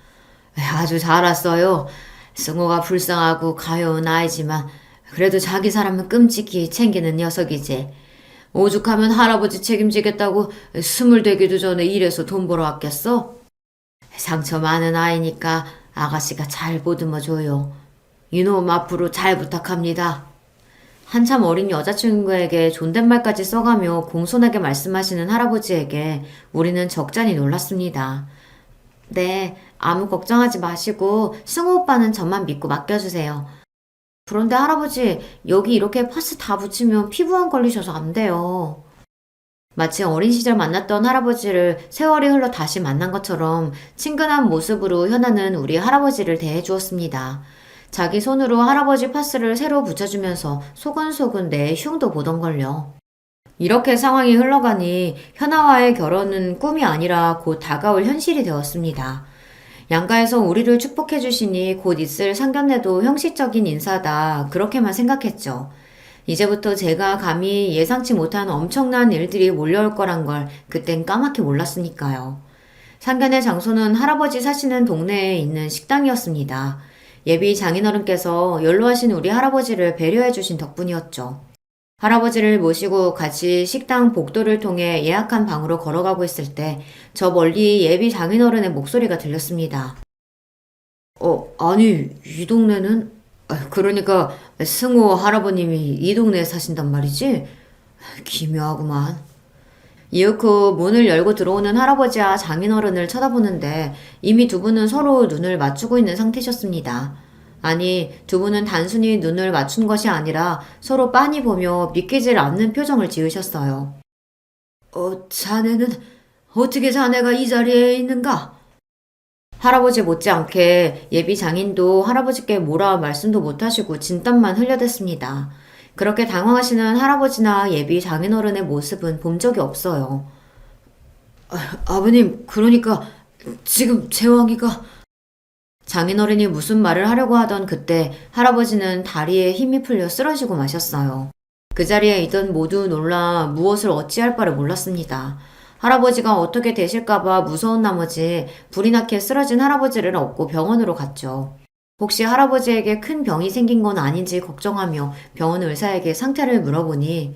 아주 잘 왔어요. 승호가 불쌍하고 가여운 아이지만 그래도 자기 사람은 끔찍히 챙기는 녀석이지. 오죽하면 할아버지 책임지겠다고 20되기도 전에 일해서 돈 벌어 왔겠어? 상처 많은 아이니까 아가씨가 잘 보듬어줘요. 이놈 앞으로 잘 부탁합니다. 한참 어린 여자친구에게 존댓말까지 써가며 공손하게 말씀하시는 할아버지에게 우리는 적잖이 놀랐습니다. 네, 아무 걱정하지 마시고 승우 오빠는 저만 믿고 맡겨주세요. 그런데 할아버지, 여기 이렇게 파스 다 붙이면 피부암 걸리셔서 안 돼요. 마치 어린 시절 만났던 할아버지를 세월이 흘러 다시 만난 것처럼 친근한 모습으로 현아는 우리 할아버지를 대해주었습니다. 자기 손으로 할아버지 파스를 새로 붙여주면서 소근소근 내 흉도 보던걸요. 이렇게 상황이 흘러가니 현아와의 결혼은 꿈이 아니라 곧 다가올 현실이 되었습니다. 양가에서 우리를 축복해 주시니 곧 있을 상견례도 형식적인 인사다 그렇게만 생각했죠. 이제부터 제가 감히 예상치 못한 엄청난 일들이 몰려올 거란 걸 그땐 까맣게 몰랐으니까요. 상견례 장소는 할아버지 사시는 동네에 있는 식당이었습니다. 예비 장인어른께서 연로하신 우리 할아버지를 배려해 주신 덕분이었죠. 할아버지를 모시고 같이 식당 복도를 통해 예약한 방으로 걸어가고 있을 때 저 멀리 예비 장인어른의 목소리가 들렸습니다. 아니, 이 동네는? 그러니까 승호 할아버님이 이 동네에 사신단 말이지? 기묘하구만. 이윽고 문을 열고 들어오는 할아버지와 장인어른을 쳐다보는데 이미 두 분은 서로 눈을 맞추고 있는 상태셨습니다. 아니, 두 분은 단순히 눈을 맞춘 것이 아니라 서로 빤히 보며 믿기질 않는 표정을 지으셨어요. 자네는 어떻게 자네가 이 자리에 있는가? 할아버지 못지않게 예비 장인도 할아버지께 뭐라 말씀도 못하시고 진땀만 흘려댔습니다. 그렇게 당황하시는 할아버지나 예비 장인어른의 모습은 본 적이 없어요. 아버님, 그러니까 지금 제왕이가... 장인어른이 무슨 말을 하려고 하던 그때 할아버지는 다리에 힘이 풀려 쓰러지고 마셨어요. 그 자리에 있던 모두 놀라 무엇을 어찌할 바를 몰랐습니다. 할아버지가 어떻게 되실까봐 무서운 나머지 불이 나게 쓰러진 할아버지를 업고 병원으로 갔죠. 혹시 할아버지에게 큰 병이 생긴 건 아닌지 걱정하며 병원 의사에게 상태를 물어보니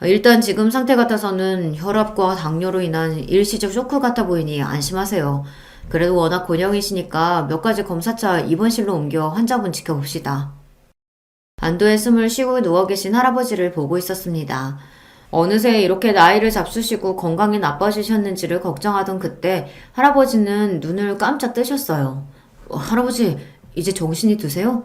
일단 지금 상태 같아서는 혈압과 당뇨로 인한 일시적 쇼크 같아 보이니 안심하세요. 그래도 워낙 곤형이시니까 몇 가지 검사차 입원실로 옮겨 환자분 지켜봅시다. 안도의 숨을 쉬고 누워 계신 할아버지를 보고 있었습니다. 어느새 이렇게 나이를 잡수시고 건강이 나빠지셨는지를 걱정하던 그때 할아버지는 눈을 깜짝 뜨셨어요. 할아버지, 이제 정신이 드세요?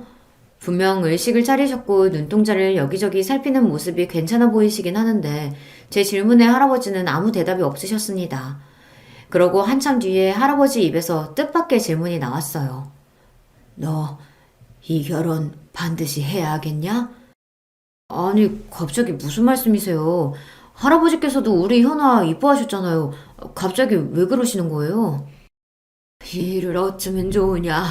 분명 의식을 차리셨고 눈동자를 여기저기 살피는 모습이 괜찮아 보이시긴 하는데 제 질문에 할아버지는 아무 대답이 없으셨습니다. 그러고 한참 뒤에 할아버지 입에서 뜻밖의 질문이 나왔어요. 너 이 결혼 반드시 해야 하겠냐? 아니, 갑자기 무슨 말씀이세요? 할아버지께서도 우리 현아 이뻐하셨잖아요. 갑자기 왜 그러시는 거예요? 이 일을 어쩌면 좋으냐?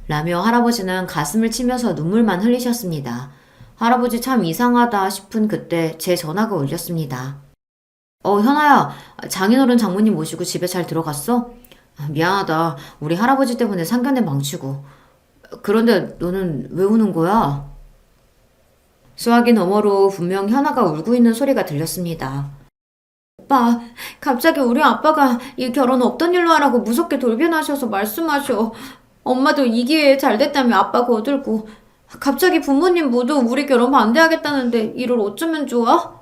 라며 할아버지는 가슴을 치면서 눈물만 흘리셨습니다. 할아버지 참 이상하다 싶은 그때 제 전화가 울렸습니다. 현아야, 장인어른 장모님 모시고 집에 잘 들어갔어? 미안하다. 우리 할아버지 때문에 상견례 망치고. 그런데 너는 왜 우는 거야? 수화기 너머로 분명 현아가 울고 있는 소리가 들렸습니다. 오빠, 갑자기 우리 아빠가 이 결혼 없던 일로 하라고 무섭게 돌변하셔서 말씀하셔. 엄마도 이 기회에 잘 됐다며 아빠 거들고. 갑자기 부모님 모두 우리 결혼 반대하겠다는데 이를 어쩌면 좋아?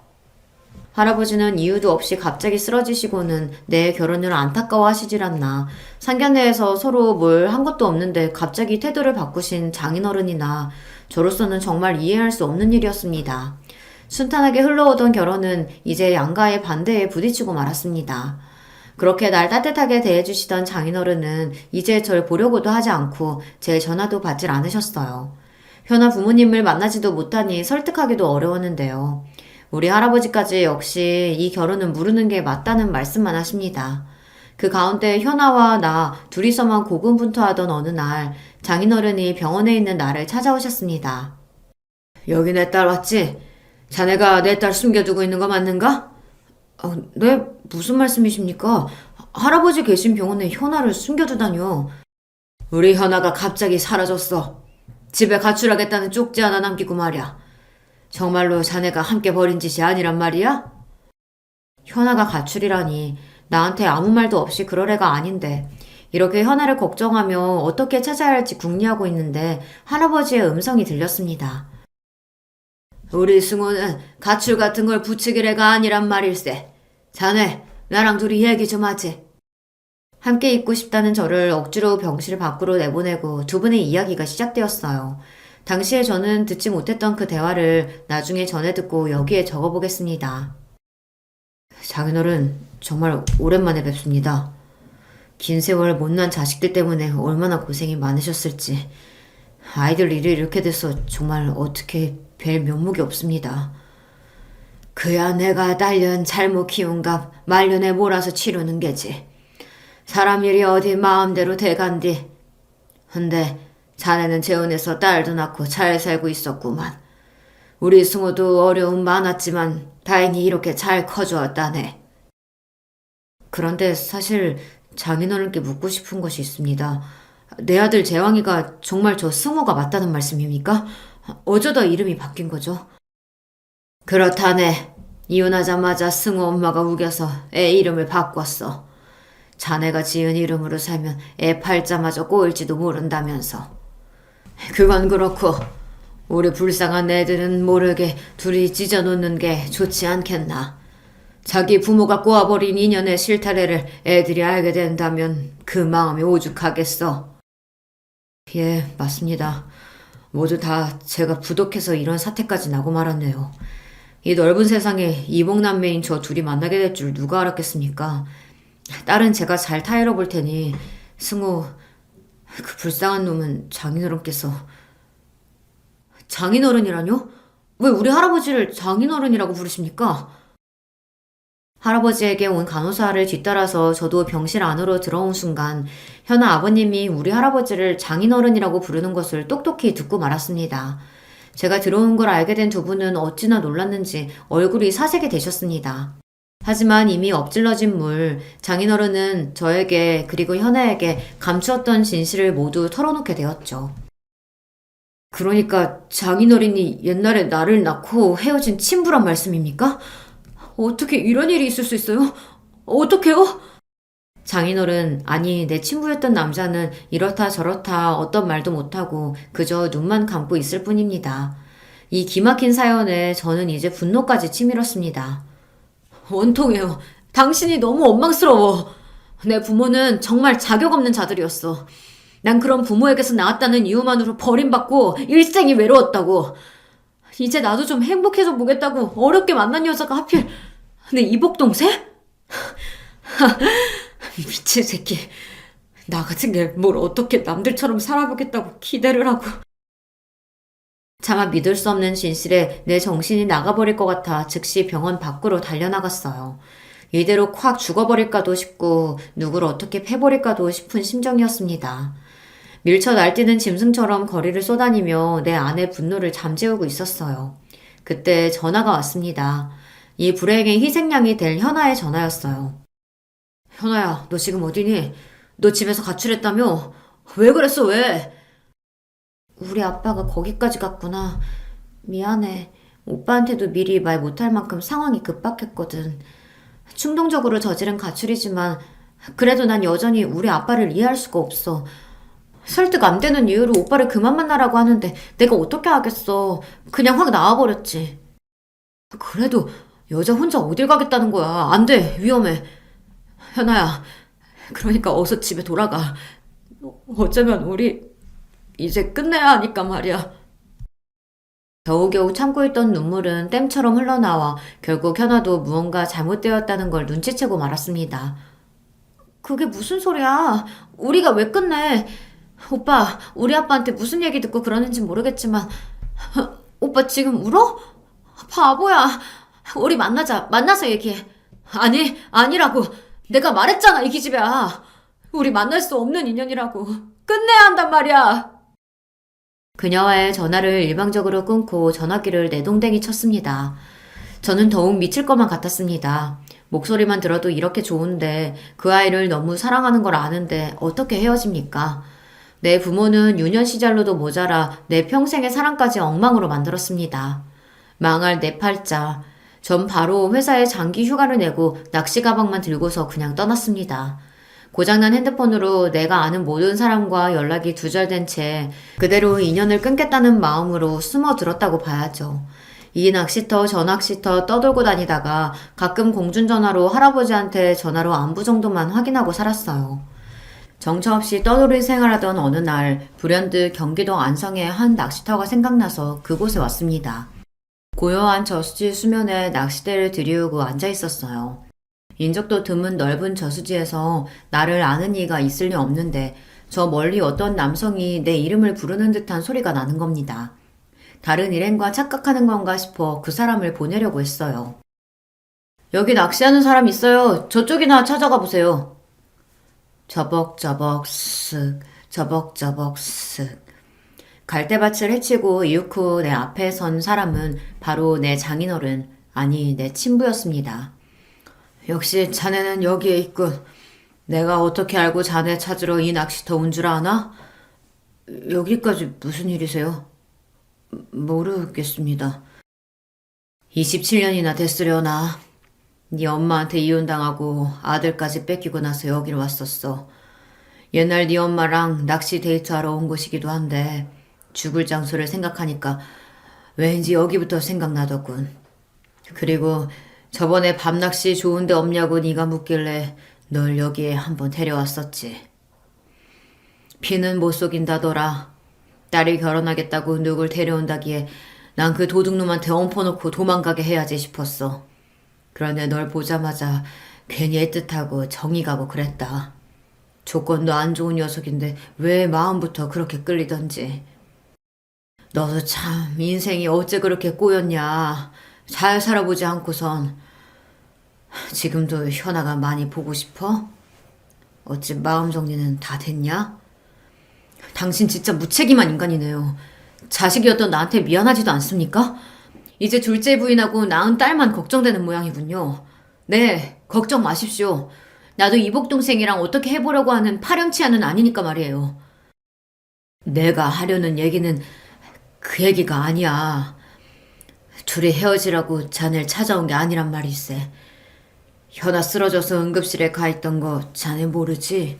할아버지는 이유도 없이 갑자기 쓰러지시고는 내 결혼을 안타까워하시질 않나. 상견례에서 서로 뭘 한 것도 없는데 갑자기 태도를 바꾸신 장인어른이나 저로서는 정말 이해할 수 없는 일이었습니다. 순탄하게 흘러오던 결혼은 이제 양가의 반대에 부딪히고 말았습니다. 그렇게 날 따뜻하게 대해주시던 장인어른은 이제 절 보려고도 하지 않고 제 전화도 받질 않으셨어요. 현아 부모님을 만나지도 못하니 설득하기도 어려웠는데요. 우리 할아버지까지 역시 이 결혼은 무르는 게 맞다는 말씀만 하십니다. 그 가운데 현아와 나 둘이서만 고군분투하던 어느 날 장인어른이 병원에 있는 나를 찾아오셨습니다. 여기 내 딸 왔지? 자네가 내 딸 숨겨두고 있는 거 맞는가? 네, 무슨 말씀이십니까? 할아버지 계신 병원에 현아를 숨겨두다뇨. 우리 현아가 갑자기 사라졌어. 집에 가출하겠다는 쪽지 하나 남기고 말이야. 정말로 자네가 함께 벌인 짓이 아니란 말이야? 현아가 가출이라니 나한테 아무 말도 없이 그럴 애가 아닌데 이렇게 현아를 걱정하며 어떻게 찾아야 할지 궁리하고 있는데 할아버지의 음성이 들렸습니다. 우리 승호는 가출 같은 걸 부추길 애가 아니란 말일세. 자네 나랑 둘이 얘기 좀 하지. 함께 있고 싶다는 저를 억지로 병실 밖으로 내보내고 두 분의 이야기가 시작되었어요. 당시에 저는 듣지 못했던 그 대화를 나중에 전해 듣고 여기에 적어보겠습니다. 장인어른, 정말 오랜만에 뵙습니다. 긴 세월 못난 자식들 때문에 얼마나 고생이 많으셨을지. 아이들 일이 이렇게 돼서 정말 어떻게 뵐 면목이 없습니다. 그야 내가 딸년 잘못 키운 값 말년에 몰아서 치르는 게지. 사람 일이 어디 마음대로 돼간디. 근데 자네는 재혼해서 딸도 낳고 잘 살고 있었구만. 우리 승호도 어려움 많았지만 다행히 이렇게 잘 커주었다네. 그런데 사실 장인어른께 묻고 싶은 것이 있습니다. 내 아들 재왕이가 정말 저 승호가 맞다는 말씀입니까? 어쩌다 이름이 바뀐 거죠? 그렇다네. 이혼하자마자 승호 엄마가 우겨서 애 이름을 바꿨어. 자네가 지은 이름으로 살면 애 팔자마저 꼬일지도 모른다면서. 그건 그렇고 우리 불쌍한 애들은 모르게 둘이 찢어놓는 게 좋지 않겠나. 자기 부모가 꼬아버린 인연의 실타래를 애들이 알게 된다면 그 마음이 오죽하겠어. 예, 맞습니다. 모두 다 제가 부족해서 이런 사태까지 나고 말았네요. 이 넓은 세상에 이복남매인 저 둘이 만나게 될 줄 누가 알았겠습니까? 딸은 제가 잘 타일러 볼 테니 승우, 그 불쌍한 놈은 장인어른께서. 장인어른이라뇨? 왜 우리 할아버지를 장인어른이라고 부르십니까? 할아버지에게 온 간호사를 뒤따라서 저도 병실 안으로 들어온 순간 현아 아버님이 우리 할아버지를 장인어른이라고 부르는 것을 똑똑히 듣고 말았습니다. 제가 들어온 걸 알게 된 두 분은 어찌나 놀랐는지 얼굴이 사색이 되셨습니다. 하지만 이미 엎질러진 물, 장인어른은 저에게 그리고 현아에게 감추었던 진실을 모두 털어놓게 되었죠. 그러니까 장인어른이 옛날에 나를 낳고 헤어진 친부란 말씀입니까? 어떻게 이런 일이 있을 수 있어요? 어떡해요? 장인어른, 아니, 내 친부였던 남자는 이렇다 저렇다 어떤 말도 못하고 그저 눈만 감고 있을 뿐입니다. 이 기막힌 사연에 저는 이제 분노까지 치밀었습니다. 원통해요. 당신이 너무 원망스러워. 내 부모는 정말 자격 없는 자들이었어. 난 그런 부모에게서 나왔다는 이유만으로 버림받고 일생이 외로웠다고. 이제 나도 좀 행복해져 보겠다고 어렵게 만난 여자가 하필 내 이복동생? 미친 새끼. 나 같은 게 뭘 어떻게 남들처럼 살아보겠다고 기대를 하고. 차마 믿을 수 없는 진실에 내 정신이 나가버릴 것 같아 즉시 병원 밖으로 달려나갔어요. 이대로 콱 죽어버릴까도 싶고 누구를 어떻게 패버릴까도 싶은 심정이었습니다. 밀쳐 날뛰는 짐승처럼 거리를 쏘다니며 내 안의 분노를 잠재우고 있었어요. 그때 전화가 왔습니다. 이 불행의 희생양이 될 현아의 전화였어요. 현아야, 너 지금 어디니? 너 집에서 가출했다며? 왜 그랬어, 왜? 우리 아빠가 거기까지 갔구나. 미안해. 오빠한테도 미리 말 못할 만큼 상황이 급박했거든. 충동적으로 저지른 가출이지만 그래도 난 여전히 우리 아빠를 이해할 수가 없어. 설득 안 되는 이유로 오빠를 그만 만나라고 하는데 내가 어떻게 하겠어. 그냥 확 나와버렸지. 그래도 여자 혼자 어딜 가겠다는 거야. 안 돼. 위험해. 현아야, 그러니까 어서 집에 돌아가. 어쩌면 우리 이제 끝내야 하니까 말이야. 겨우겨우 참고 있던 눈물은 댐처럼 흘러나와 결국 현아도 무언가 잘못되었다는 걸 눈치채고 말았습니다. 그게 무슨 소리야? 우리가 왜 끝내? 오빠, 우리 아빠한테 무슨 얘기 듣고 그러는지 모르겠지만 오빠 지금 울어? 바보야. 우리 만나자. 만나서 얘기해. 아니, 아니라고. 내가 말했잖아, 이 기집애야. 우리 만날 수 없는 인연이라고. 끝내야 한단 말이야. 그녀와의 전화를 일방적으로 끊고 전화기를 내동댕이 쳤습니다. 저는 더욱 미칠 것만 같았습니다. 목소리만 들어도 이렇게 좋은데 그 아이를 너무 사랑하는 걸 아는데 어떻게 헤어집니까? 내 부모는 유년 시절로도 모자라 내 평생의 사랑까지 엉망으로 만들었습니다. 망할 내 팔자. 전 바로 회사에 장기 휴가를 내고 낚시 가방만 들고서 그냥 떠났습니다. 고장난 핸드폰으로 내가 아는 모든 사람과 연락이 두절된 채 그대로 인연을 끊겠다는 마음으로 숨어들었다고 봐야죠. 이 낚시터 저 낚시터 떠돌고 다니다가 가끔 공중전화로 할아버지한테 전화로 안부 정도만 확인하고 살았어요. 정처 없이 떠돌이 생활하던 어느 날 불현듯 경기도 안성의 한 낚시터가 생각나서 그곳에 왔습니다. 고요한 저수지 수면에 낚싯대를 들이우고 앉아 있었어요. 인적도 드문 넓은 저수지에서 나를 아는 이가 있을 리 없는데 저 멀리 어떤 남성이 내 이름을 부르는 듯한 소리가 나는 겁니다. 다른 일행과 착각하는 건가 싶어 그 사람을 보내려고 했어요. 여기 낚시하는 사람 있어요. 저쪽이나 찾아가 보세요. 저벅저벅 쓱 저벅저벅 쓱 갈대밭을 헤치고 이윽고 내 앞에 선 사람은 바로 내 장인어른, 아니 내 친부였습니다. 역시 자네는 여기에 있군. 내가 어떻게 알고 자네 찾으러 이 낚시터 온 줄 아나? 여기까지 무슨 일이세요? 모르겠습니다. 27년이나 됐으려나. 네 엄마한테 이혼당하고 아들까지 뺏기고 나서 여기로 왔었어. 옛날 네 엄마랑 낚시 데이트하러 온 곳이기도 한데 죽을 장소를 생각하니까 왠지 여기부터 생각나더군. 그리고 저번에 밤낚시 좋은 데 없냐고 네가 묻길래 널 여기에 한번 데려왔었지. 피는 못 속인다더라. 딸이 결혼하겠다고 누굴 데려온다기에 난 그 도둑놈한테 엎어놓고 도망가게 해야지 싶었어. 그런데 널 보자마자 괜히 애틋하고 정이 가고 그랬다. 조건도 안 좋은 녀석인데 왜 마음부터 그렇게 끌리던지. 너도 참 인생이 어째 그렇게 꼬였냐. 잘 살아보지 않고선. 지금도 현아가 많이 보고 싶어? 어찌 마음 정리는 다 됐냐? 당신 진짜 무책임한 인간이네요. 자식이었던 나한테 미안하지도 않습니까? 이제 둘째 부인하고 낳은 딸만 걱정되는 모양이군요. 네, 걱정 마십시오. 나도 이복 동생이랑 어떻게 해보려고 하는 파렴치한은 아니니까 말이에요. 내가 하려는 얘기는 그 얘기가 아니야. 둘이 헤어지라고 자네를 찾아온 게 아니란 말일세. 현아 쓰러져서 응급실에 가 있던 거 자네 모르지?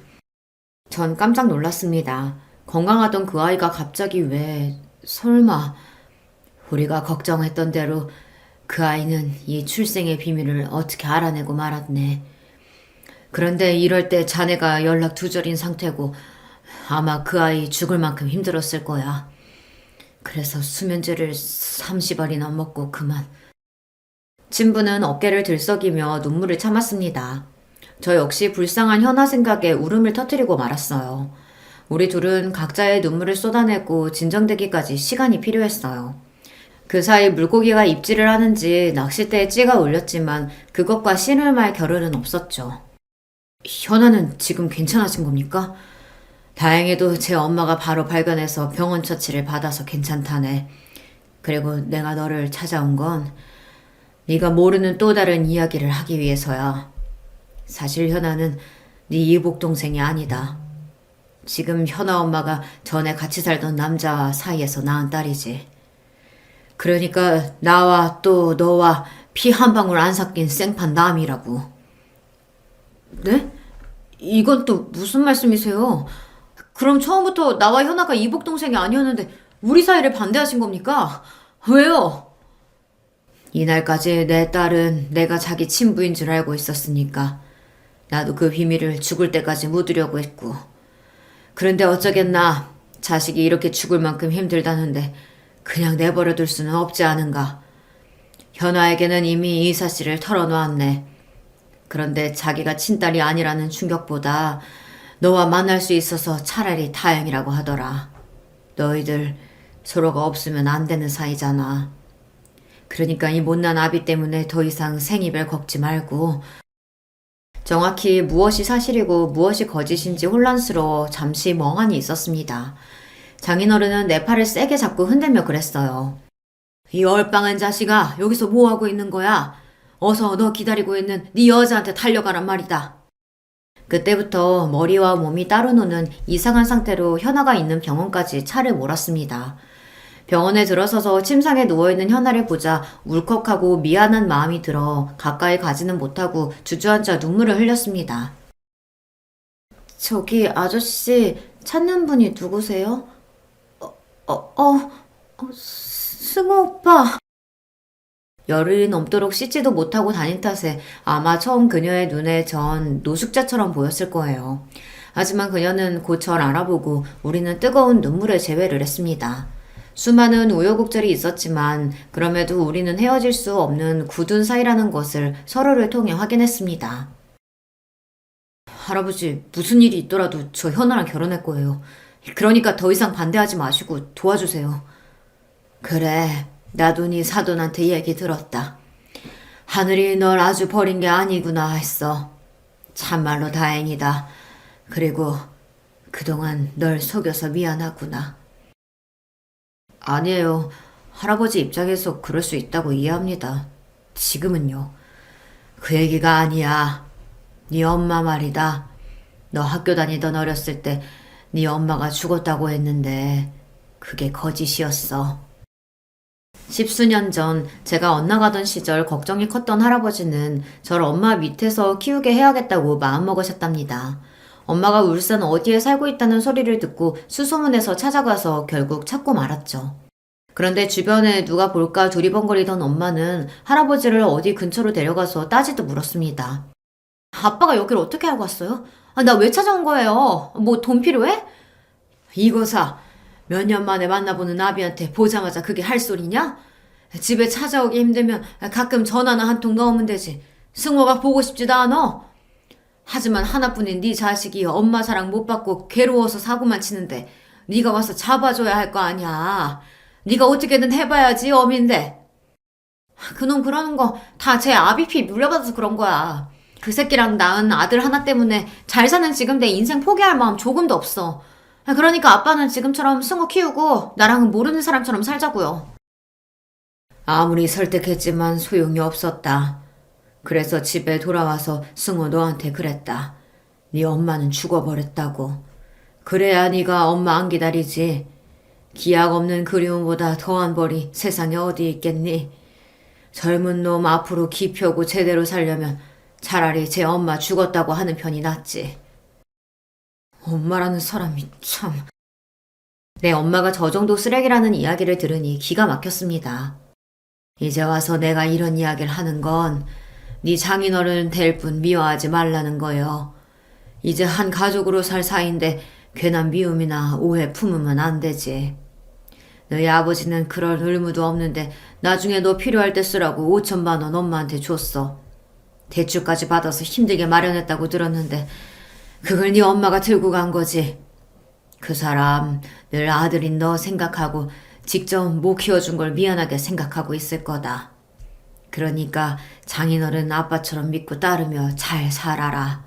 전 깜짝 놀랐습니다. 건강하던 그 아이가 갑자기 왜, 설마, 우리가 걱정했던 대로 그 아이는 이 출생의 비밀을 어떻게 알아내고 말았네. 그런데 이럴 때 자네가 연락 두절인 상태고 아마 그 아이 죽을 만큼 힘들었을 거야. 그래서 수면제를 30알이나 먹고 그만. 친부는 어깨를 들썩이며 눈물을 참았습니다. 저 역시 불쌍한 현아 생각에 울음을 터뜨리고 말았어요. 우리 둘은 각자의 눈물을 쏟아내고 진정되기까지 시간이 필요했어요. 그 사이 물고기가 입질을 하는지 낚싯대에 찌가 울렸지만 그것과 씨름할 겨를은 없었죠. 현아는 지금 괜찮아진 겁니까? 다행히도 제 엄마가 바로 발견해서 병원 처치를 받아서 괜찮다네. 그리고 내가 너를 찾아온 건 네가 모르는 또 다른 이야기를 하기 위해서야. 사실 현아는 네 이복 동생이 아니다. 지금 현아 엄마가 전에 같이 살던 남자 사이에서 낳은 딸이지. 그러니까 나와 또 너와 피 한 방울 안 섞인 생판 남이라고. 네? 이건 또 무슨 말씀이세요? 그럼 처음부터 나와 현아가 이복 동생이 아니었는데 우리 사이를 반대하신 겁니까? 왜요? 이날까지 내 딸은 내가 자기 친부인 줄 알고 있었으니까 나도 그 비밀을 죽을 때까지 묻으려고 했고. 그런데 어쩌겠나. 자식이 이렇게 죽을 만큼 힘들다는데 그냥 내버려둘 수는 없지 않은가. 현아에게는 이미 이 사실을 털어놓았네. 그런데 자기가 친딸이 아니라는 충격보다 너와 만날 수 있어서 차라리 다행이라고 하더라. 너희들 서로가 없으면 안 되는 사이잖아. 그러니까 이 못난 아비 때문에 더 이상 생이별 걷지 말고. 정확히 무엇이 사실이고 무엇이 거짓인지 혼란스러워 잠시 멍하니 있었습니다. 장인어른은 내 팔을 세게 잡고 흔들며 그랬어요. 이 얼빵한 자식아, 여기서 뭐하고 있는 거야? 어서 너 기다리고 있는 네 여자한테 달려가란 말이다. 그때부터 머리와 몸이 따로 노는 이상한 상태로 현아가 있는 병원까지 차를 몰았습니다. 병원에 들어서서 침상에 누워있는 현아를 보자 울컥하고 미안한 마음이 들어 가까이 가지는 못하고 주저앉아 눈물을 흘렸습니다. 저기 아저씨 찾는 분이 누구세요? 승우 오빠. 열흘이 넘도록 씻지도 못하고 다닌 탓에 아마 처음 그녀의 눈에 전 노숙자처럼 보였을 거예요. 하지만 그녀는 곧 절 알아보고 우리는 뜨거운 눈물에 재회를 했습니다. 수많은 우여곡절이 있었지만 그럼에도 우리는 헤어질 수 없는 굳은 사이라는 것을 서로를 통해 확인했습니다. 할아버지, 무슨 일이 있더라도 저 현아랑 결혼할 거예요. 그러니까 더 이상 반대하지 마시고 도와주세요. 그래, 나도 네 사돈한테 얘기 들었다. 하늘이 널 아주 버린 게 아니구나 했어. 참말로 다행이다. 그리고 그동안 널 속여서 미안하구나. 아니에요. 할아버지 입장에서 그럴 수 있다고 이해합니다. 지금은요. 그 얘기가 아니야. 네 엄마 말이다. 너 학교 다니던 어렸을 때 네 엄마가 죽었다고 했는데 그게 거짓이었어. 10수년 전 제가 엇나가던 시절 걱정이 컸던 할아버지는 저를 엄마 밑에서 키우게 해야겠다고 마음먹으셨답니다. 엄마가 울산 어디에 살고 있다는 소리를 듣고 수소문해서 찾아가서 결국 찾고 말았죠. 그런데 주변에 누가 볼까 두리번거리던 엄마는 할아버지를 어디 근처로 데려가서 따지듯 물었습니다. 아빠가 여길 어떻게 알고 왔어요? 나 왜 찾아온 거예요? 뭐 돈 필요해? 이거사, 몇 년 만에 만나보는 아비한테 보자마자 그게 할 소리냐? 집에 찾아오기 힘들면 가끔 전화나 한 통 넣으면 되지. 승호가 보고 싶지도 않아. 하지만 하나뿐인 네 자식이 엄마 사랑 못 받고 괴로워서 사고만 치는데 네가 와서 잡아줘야 할 거 아니야. 네가 어떻게든 해봐야지 어민데. 그놈 그러는 거 다 제 아비피 물려받아서 그런 거야. 그 새끼랑 낳은 아들 하나 때문에 잘 사는 지금 내 인생 포기할 마음 조금도 없어. 그러니까 아빠는 지금처럼 승우 키우고 나랑은 모르는 사람처럼 살자고요. 아무리 설득했지만 소용이 없었다. 그래서 집에 돌아와서 승호 너한테 그랬다. 네 엄마는 죽어버렸다고. 그래야 네가 엄마 안 기다리지. 기약 없는 그리움보다 더한 벌이 세상에 어디 있겠니? 젊은 놈 앞으로 기펴고 제대로 살려면 차라리 제 엄마 죽었다고 하는 편이 낫지. 엄마라는 사람이 참... 내 엄마가 저 정도 쓰레기라는 이야기를 들으니 기가 막혔습니다. 이제 와서 내가 이런 이야기를 하는 건 네 장인어른 될 뿐 미워하지 말라는 거요. 이제 한 가족으로 살 사이인데 괜한 미움이나 오해 품으면 안 되지. 너희 아버지는 그럴 의무도 없는데 나중에 너 필요할 때 쓰라고 5천만 원 엄마한테 줬어. 대출까지 받아서 힘들게 마련했다고 들었는데 그걸 네 엄마가 들고 간 거지. 그 사람 늘 아들인 너 생각하고 직접 못 키워준 걸 미안하게 생각하고 있을 거다. 그러니까 장인어른 아빠처럼 믿고 따르며 잘 살아라.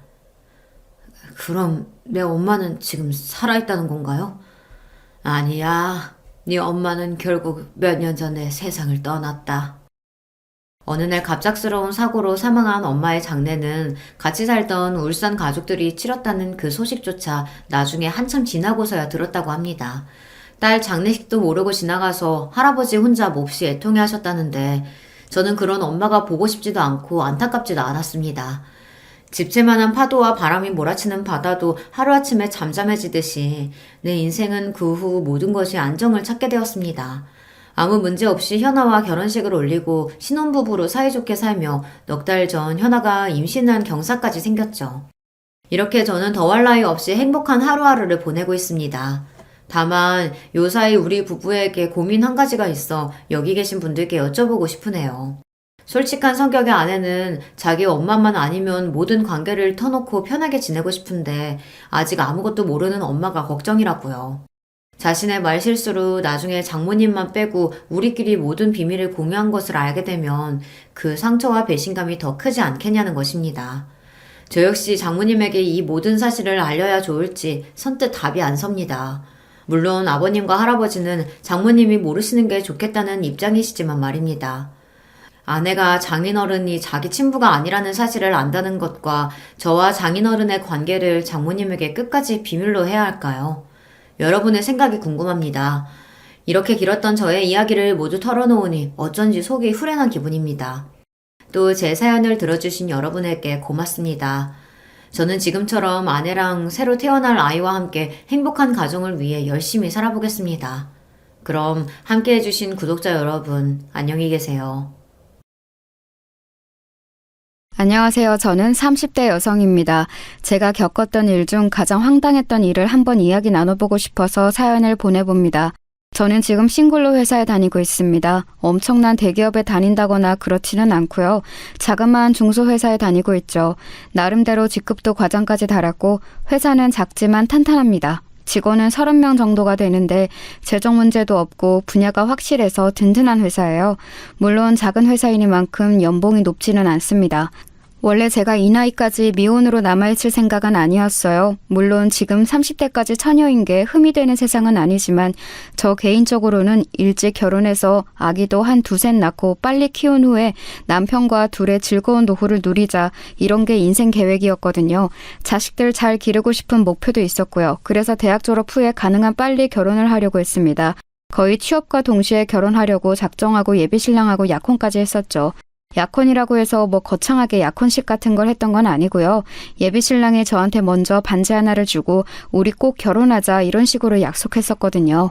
그럼 내 엄마는 지금 살아있다는 건가요? 아니야. 네 엄마는 결국 몇 년 전에 세상을 떠났다. 어느 날 갑작스러운 사고로 사망한 엄마의 장례는 같이 살던 울산 가족들이 치렀다는 그 소식조차 나중에 한참 지나고서야 들었다고 합니다. 딸 장례식도 모르고 지나가서 할아버지 혼자 몹시 애통해 하셨다는데 저는 그런 엄마가 보고 싶지도 않고 안타깝지도 않았습니다. 집채만한 파도와 바람이 몰아치는 바다도 하루아침에 잠잠해지듯이 내 인생은 그 후 모든 것이 안정을 찾게 되었습니다. 아무 문제 없이 현아와 결혼식을 올리고 신혼부부로 사이좋게 살며 넉 달 전 현아가 임신한 경사까지 생겼죠. 이렇게 저는 더할 나위 없이 행복한 하루하루를 보내고 있습니다. 다만 요사이 우리 부부에게 고민 한 가지가 있어 여기 계신 분들께 여쭤보고 싶으네요. 솔직한 성격의 아내는 자기 엄마만 아니면 모든 관계를 터놓고 편하게 지내고 싶은데 아직 아무것도 모르는 엄마가 걱정이라고요. 자신의 말실수로 나중에 장모님만 빼고 우리끼리 모든 비밀을 공유한 것을 알게 되면 그 상처와 배신감이 더 크지 않겠냐는 것입니다. 저 역시 장모님에게 이 모든 사실을 알려야 좋을지 선뜻 답이 안 섭니다. 물론 아버님과 할아버지는 장모님이 모르시는 게 좋겠다는 입장이시지만 말입니다. 아내가 장인어른이 자기 친부가 아니라는 사실을 안다는 것과 저와 장인어른의 관계를 장모님에게 끝까지 비밀로 해야 할까요? 여러분의 생각이 궁금합니다. 이렇게 길었던 저의 이야기를 모두 털어놓으니 어쩐지 속이 후련한 기분입니다. 또 제 사연을 들어주신 여러분에게 고맙습니다. 저는 지금처럼 아내랑 새로 태어날 아이와 함께 행복한 가정을 위해 열심히 살아보겠습니다. 그럼 함께 해주신 구독자 여러분, 안녕히 계세요. 안녕하세요. 저는 30대 여성입니다. 제가 겪었던 일 중 가장 황당했던 일을 한번 이야기 나눠보고 싶어서 사연을 보내봅니다. 저는 지금 싱글로 회사에 다니고 있습니다. 엄청난 대기업에 다닌다거나 그렇지는 않고요. 자그마한 중소회사에 다니고 있죠. 나름대로 직급도 과장까지 달았고 회사는 작지만 탄탄합니다. 직원은 30명 정도가 되는데 재정 문제도 없고 분야가 확실해서 든든한 회사예요. 물론 작은 회사이니만큼 연봉이 높지는 않습니다. 원래 제가 이 나이까지 미혼으로 남아있을 생각은 아니었어요. 물론 지금 30대까지 처녀인 게 흠이 되는 세상은 아니지만 저 개인적으로는 일찍 결혼해서 아기도 한 두셋 낳고 빨리 키운 후에 남편과 둘의 즐거운 노후를 누리자, 이런 게 인생 계획이었거든요. 자식들 잘 기르고 싶은 목표도 있었고요. 그래서 대학 졸업 후에 가능한 빨리 결혼을 하려고 했습니다. 거의 취업과 동시에 결혼하려고 작정하고 예비신랑하고 약혼까지 했었죠. 약혼이라고 해서 뭐 거창하게 약혼식 같은 걸 했던 건 아니고요. 예비신랑이 저한테 먼저 반지 하나를 주고 우리 꼭 결혼하자, 이런 식으로 약속했었거든요.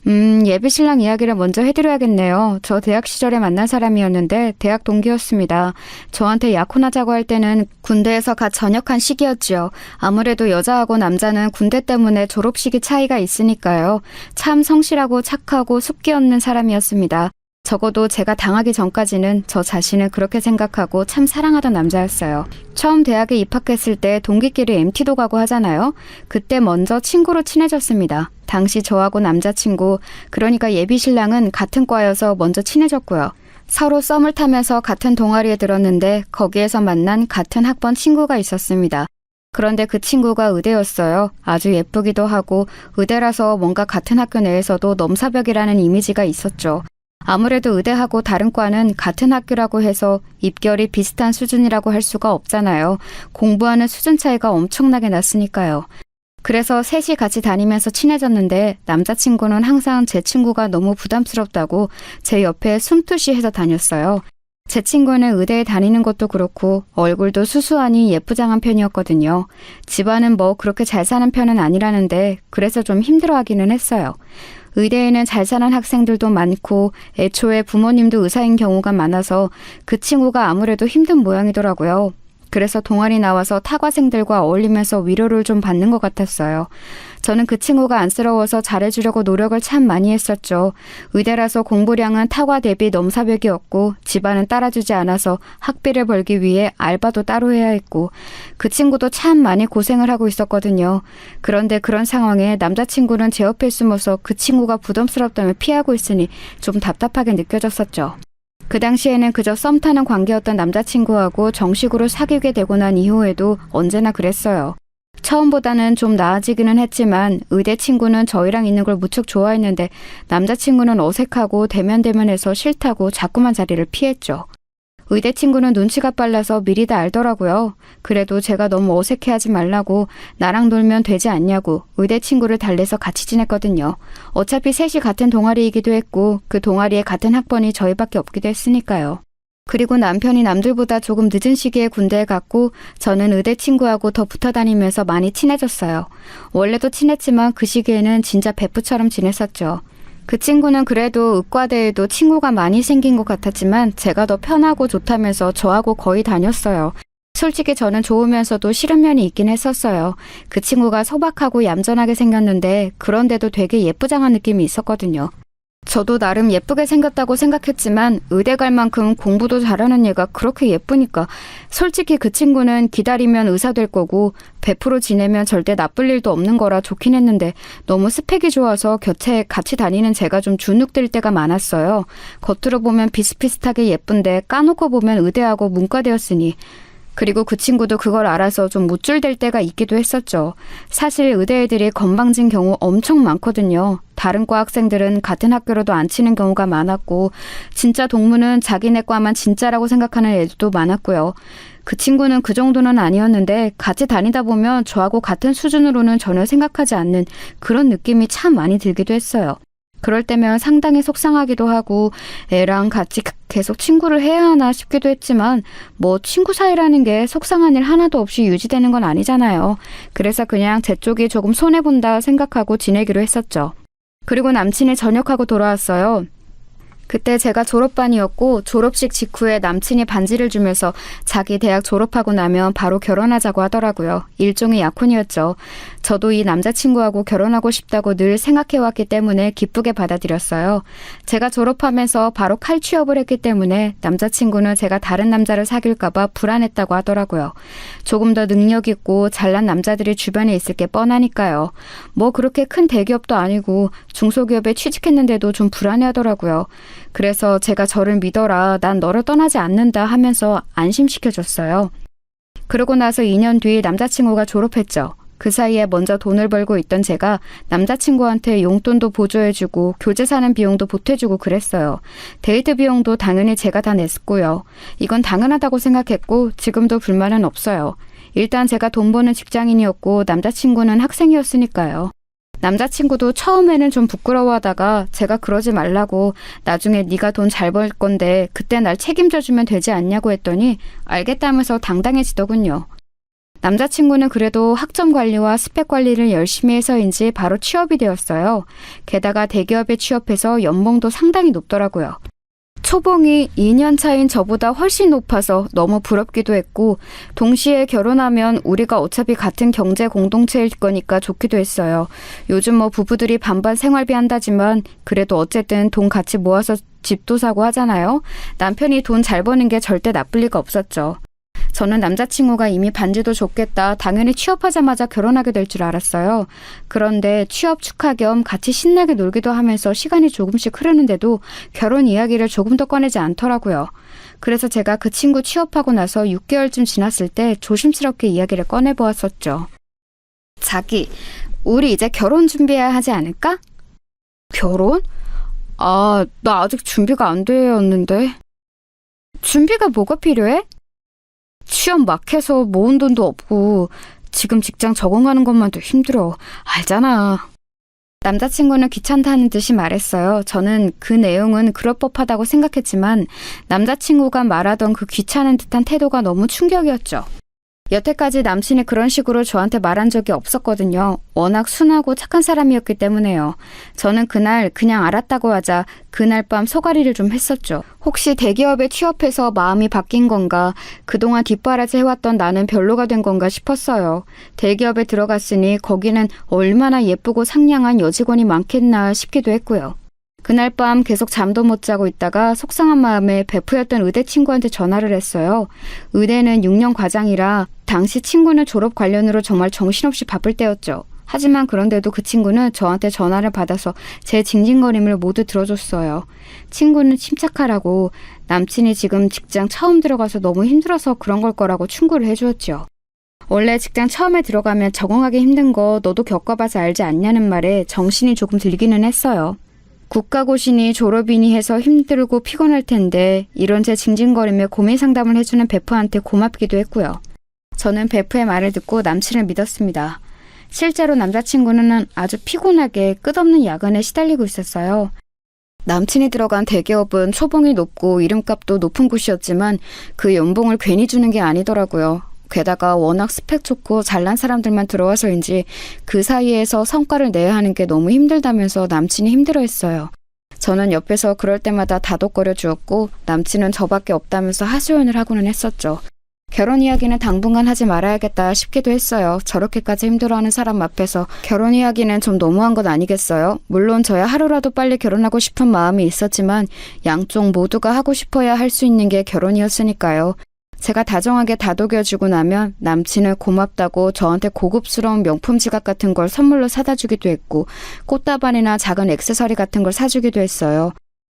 예비신랑 이야기를 먼저 해드려야겠네요. 저 대학 시절에 만난 사람이었는데 대학 동기였습니다. 저한테 약혼하자고 할 때는 군대에서 갓 전역한 시기였죠. 아무래도 여자하고 남자는 군대 때문에 졸업식이 차이가 있으니까요. 참 성실하고 착하고 숲기 없는 사람이었습니다. 적어도 제가 당하기 전까지는 저 자신을 그렇게 생각하고 참 사랑하던 남자였어요. 처음 대학에 입학했을 때 동기끼리 MT도 가고 하잖아요. 그때 먼저 친구로 친해졌습니다. 당시 저하고 남자친구, 그러니까 예비신랑은 같은 과여서 먼저 친해졌고요. 서로 썸을 타면서 같은 동아리에 들었는데 거기에서 만난 같은 학번 친구가 있었습니다. 그런데 그 친구가 의대였어요. 아주 예쁘기도 하고 의대라서 뭔가 같은 학교 내에서도 넘사벽이라는 이미지가 있었죠. 아무래도 의대하고 다른 과는 같은 학교라고 해서 입결이 비슷한 수준이라고 할 수가 없잖아요. 공부하는 수준 차이가 엄청나게 났으니까요. 그래서 셋이 같이 다니면서 친해졌는데 남자친구는 항상 제 친구가 너무 부담스럽다고 제 옆에 숨투시해서 다녔어요. 제 친구는 의대에 다니는 것도 그렇고 얼굴도 수수하니 예쁘장한 편이었거든요. 집안은 뭐 그렇게 잘 사는 편은 아니라는데 그래서 좀 힘들어하기는 했어요. 의대에는 잘 사는 학생들도 많고 애초에 부모님도 의사인 경우가 많아서 그 친구가 아무래도 힘든 모양이더라고요. 그래서 동아리 나와서 타과생들과 어울리면서 위로를 좀 받는 것 같았어요. 저는 그 친구가 안쓰러워서 잘해주려고 노력을 참 많이 했었죠. 의대라서 공부량은 타과 대비 넘사벽이었고 집안은 따라주지 않아서 학비를 벌기 위해 알바도 따로 해야 했고 그 친구도 참 많이 고생을 하고 있었거든요. 그런데 그런 상황에 남자친구는 제 옆에 숨어서 그 친구가 부담스럽다며 피하고 있으니 좀 답답하게 느껴졌었죠. 그 당시에는 그저 썸 타는 관계였던 남자친구하고 정식으로 사귀게 되고 난 이후에도 언제나 그랬어요. 처음보다는 좀 나아지기는 했지만 의대 친구는 저희랑 있는 걸 무척 좋아했는데 남자친구는 어색하고 대면대면해서 싫다고 자꾸만 자리를 피했죠. 의대 친구는 눈치가 빨라서 미리 다 알더라고요. 그래도 제가 너무 어색해하지 말라고 나랑 놀면 되지 않냐고 의대 친구를 달래서 같이 지냈거든요. 어차피 셋이 같은 동아리이기도 했고 그 동아리에 같은 학번이 저희밖에 없기도 했으니까요. 그리고 남편이 남들보다 조금 늦은 시기에 군대에 갔고 저는 의대 친구하고 더 붙어 다니면서 많이 친해졌어요. 원래도 친했지만 그 시기에는 진짜 베프처럼 지냈었죠. 그 친구는 그래도 의과대에도 친구가 많이 생긴 것 같았지만 제가 더 편하고 좋다면서 저하고 거의 다녔어요. 솔직히 저는 좋으면서도 싫은 면이 있긴 했었어요. 그 친구가 소박하고 얌전하게 생겼는데 그런데도 되게 예쁘장한 느낌이 있었거든요. 저도 나름 예쁘게 생겼다고 생각했지만 의대 갈 만큼 공부도 잘하는 얘가 그렇게 예쁘니까 솔직히 그 친구는 기다리면 의사 될 거고 100% 지내면 절대 나쁠 일도 없는 거라 좋긴 했는데 너무 스펙이 좋아서 곁에 같이 다니는 제가 좀 주눅들 때가 많았어요. 겉으로 보면 비슷비슷하게 예쁜데 까놓고 보면 의대하고 문과대였으니 그리고 그 친구도 그걸 알아서 좀 무줄될 때가 있기도 했었죠. 사실 의대 애들이 건방진 경우 엄청 많거든요. 다른 과 학생들은 같은 학교로도 안 치는 경우가 많았고 진짜 동무는 자기네 과만 진짜라고 생각하는 애들도 많았고요. 그 친구는 그 정도는 아니었는데 같이 다니다 보면 저하고 같은 수준으로는 전혀 생각하지 않는 그런 느낌이 참 많이 들기도 했어요. 그럴 때면 상당히 속상하기도 하고 애랑 같이 계속 친구를 해야 하나 싶기도 했지만 뭐 친구 사이라는 게 속상한 일 하나도 없이 유지되는 건 아니잖아요. 그래서 그냥 제 쪽이 조금 손해본다 생각하고 지내기로 했었죠. 그리고 남친이 전역하고 돌아왔어요. 그때 제가 졸업반이었고 졸업식 직후에 남친이 반지를 주면서 자기 대학 졸업하고 나면 바로 결혼하자고 하더라고요. 일종의 약혼이었죠. 저도 이 남자친구하고 결혼하고 싶다고 늘 생각해왔기 때문에 기쁘게 받아들였어요. 제가 졸업하면서 바로 칼취업을 했기 때문에 남자친구는 제가 다른 남자를 사귈까봐 불안했다고 하더라고요. 조금 더 능력 있고 잘난 남자들이 주변에 있을 게 뻔하니까요. 뭐 그렇게 큰 대기업도 아니고 중소기업에 취직했는데도 좀 불안해하더라고요. 그래서 제가 저를 믿어라, 난 너를 떠나지 않는다 하면서 안심시켜줬어요. 그러고 나서 2년 뒤 남자친구가 졸업했죠. 그 사이에 먼저 돈을 벌고 있던 제가 남자친구한테 용돈도 보조해주고 교재 사는 비용도 보태주고 그랬어요. 데이트 비용도 당연히 제가 다 냈고요. 이건 당연하다고 생각했고 지금도 불만은 없어요. 일단 제가 돈 버는 직장인이었고 남자친구는 학생이었으니까요. 남자친구도 처음에는 좀 부끄러워하다가 제가 그러지 말라고 나중에 네가 돈 잘 벌 건데 그때 날 책임져주면 되지 않냐고 했더니 알겠다면서 당당해지더군요. 남자친구는 그래도 학점 관리와 스펙 관리를 열심히 해서인지 바로 취업이 되었어요. 게다가 대기업에 취업해서 연봉도 상당히 높더라고요. 초봉이 2년 차인 저보다 훨씬 높아서 너무 부럽기도 했고 동시에 결혼하면 우리가 어차피 같은 경제 공동체일 거니까 좋기도 했어요. 요즘 뭐 부부들이 반반 생활비 한다지만 그래도 어쨌든 돈 같이 모아서 집도 사고 하잖아요. 남편이 돈 잘 버는 게 절대 나쁠 리가 없었죠. 저는 남자친구가 이미 반지도 줬겠다. 당연히 취업하자마자 결혼하게 될 줄 알았어요. 그런데 취업 축하 겸 같이 신나게 놀기도 하면서 시간이 조금씩 흐르는데도 결혼 이야기를 조금 더 꺼내지 않더라고요. 그래서 제가 그 친구 취업하고 나서 6개월쯤 지났을 때 조심스럽게 이야기를 꺼내보았었죠. 자기, 우리 이제 결혼 준비해야 하지 않을까? 결혼? 아, 나 아직 준비가 안 되었는데. 준비가 뭐가 필요해? 취업 막 해서 모은 돈도 없고 지금 직장 적응하는 것만도 힘들어. 알잖아. 남자친구는 귀찮다는 듯이 말했어요. 저는 그 내용은 그럴 법하다고 생각했지만 남자친구가 말하던 그 귀찮은 듯한 태도가 너무 충격이었죠. 여태까지 남친이 그런 식으로 저한테 말한 적이 없었거든요. 워낙 순하고 착한 사람이었기 때문에요. 저는 그날 그냥 알았다고 하자 그날 밤 소가리를 좀 했었죠. 혹시 대기업에 취업해서 마음이 바뀐 건가? 그동안 뒷바라지 해왔던 나는 별로가 된 건가 싶었어요. 대기업에 들어갔으니 거기는 얼마나 예쁘고 상냥한 여직원이 많겠나 싶기도 했고요. 그날 밤 계속 잠도 못 자고 있다가 속상한 마음에 베프였던 의대 친구한테 전화를 했어요. 의대는 6년 과장이라 당시 친구는 졸업 관련으로 정말 정신없이 바쁠 때였죠. 하지만 그런데도 그 친구는 저한테 전화를 받아서 제 징징거림을 모두 들어줬어요. 친구는 침착하라고 남친이 지금 직장 처음 들어가서 너무 힘들어서 그런 걸 거라고 충고를 해주었죠. 원래 직장 처음에 들어가면 적응하기 힘든 거 너도 겪어봐서 알지 않냐는 말에 정신이 조금 들기는 했어요. 국가고시니 졸업이니 해서 힘들고 피곤할 텐데 이런 제 징징거림에 고민 상담을 해주는 베프한테 고맙기도 했고요. 저는 베프의 말을 듣고 남친을 믿었습니다. 실제로 남자친구는 아주 피곤하게 끝없는 야근에 시달리고 있었어요. 남친이 들어간 대기업은 초봉이 높고 이름값도 높은 곳이었지만 그 연봉을 괜히 주는 게 아니더라고요. 게다가 워낙 스펙 좋고 잘난 사람들만 들어와서인지 그 사이에서 성과를 내야 하는 게 너무 힘들다면서 남친이 힘들어했어요. 저는 옆에서 그럴 때마다 다독거려 주었고 남친은 저밖에 없다면서 하소연을 하고는 했었죠. 결혼 이야기는 당분간 하지 말아야겠다 싶기도 했어요. 저렇게까지 힘들어하는 사람 앞에서 결혼 이야기는 좀 너무한 것 아니겠어요? 물론 저야 하루라도 빨리 결혼하고 싶은 마음이 있었지만 양쪽 모두가 하고 싶어야 할 수 있는 게 결혼이었으니까요. 제가 다정하게 다독여주고 나면 남친은 고맙다고 저한테 고급스러운 명품 지갑 같은 걸 선물로 사다 주기도 했고 꽃다발이나 작은 액세서리 같은 걸 사주기도 했어요.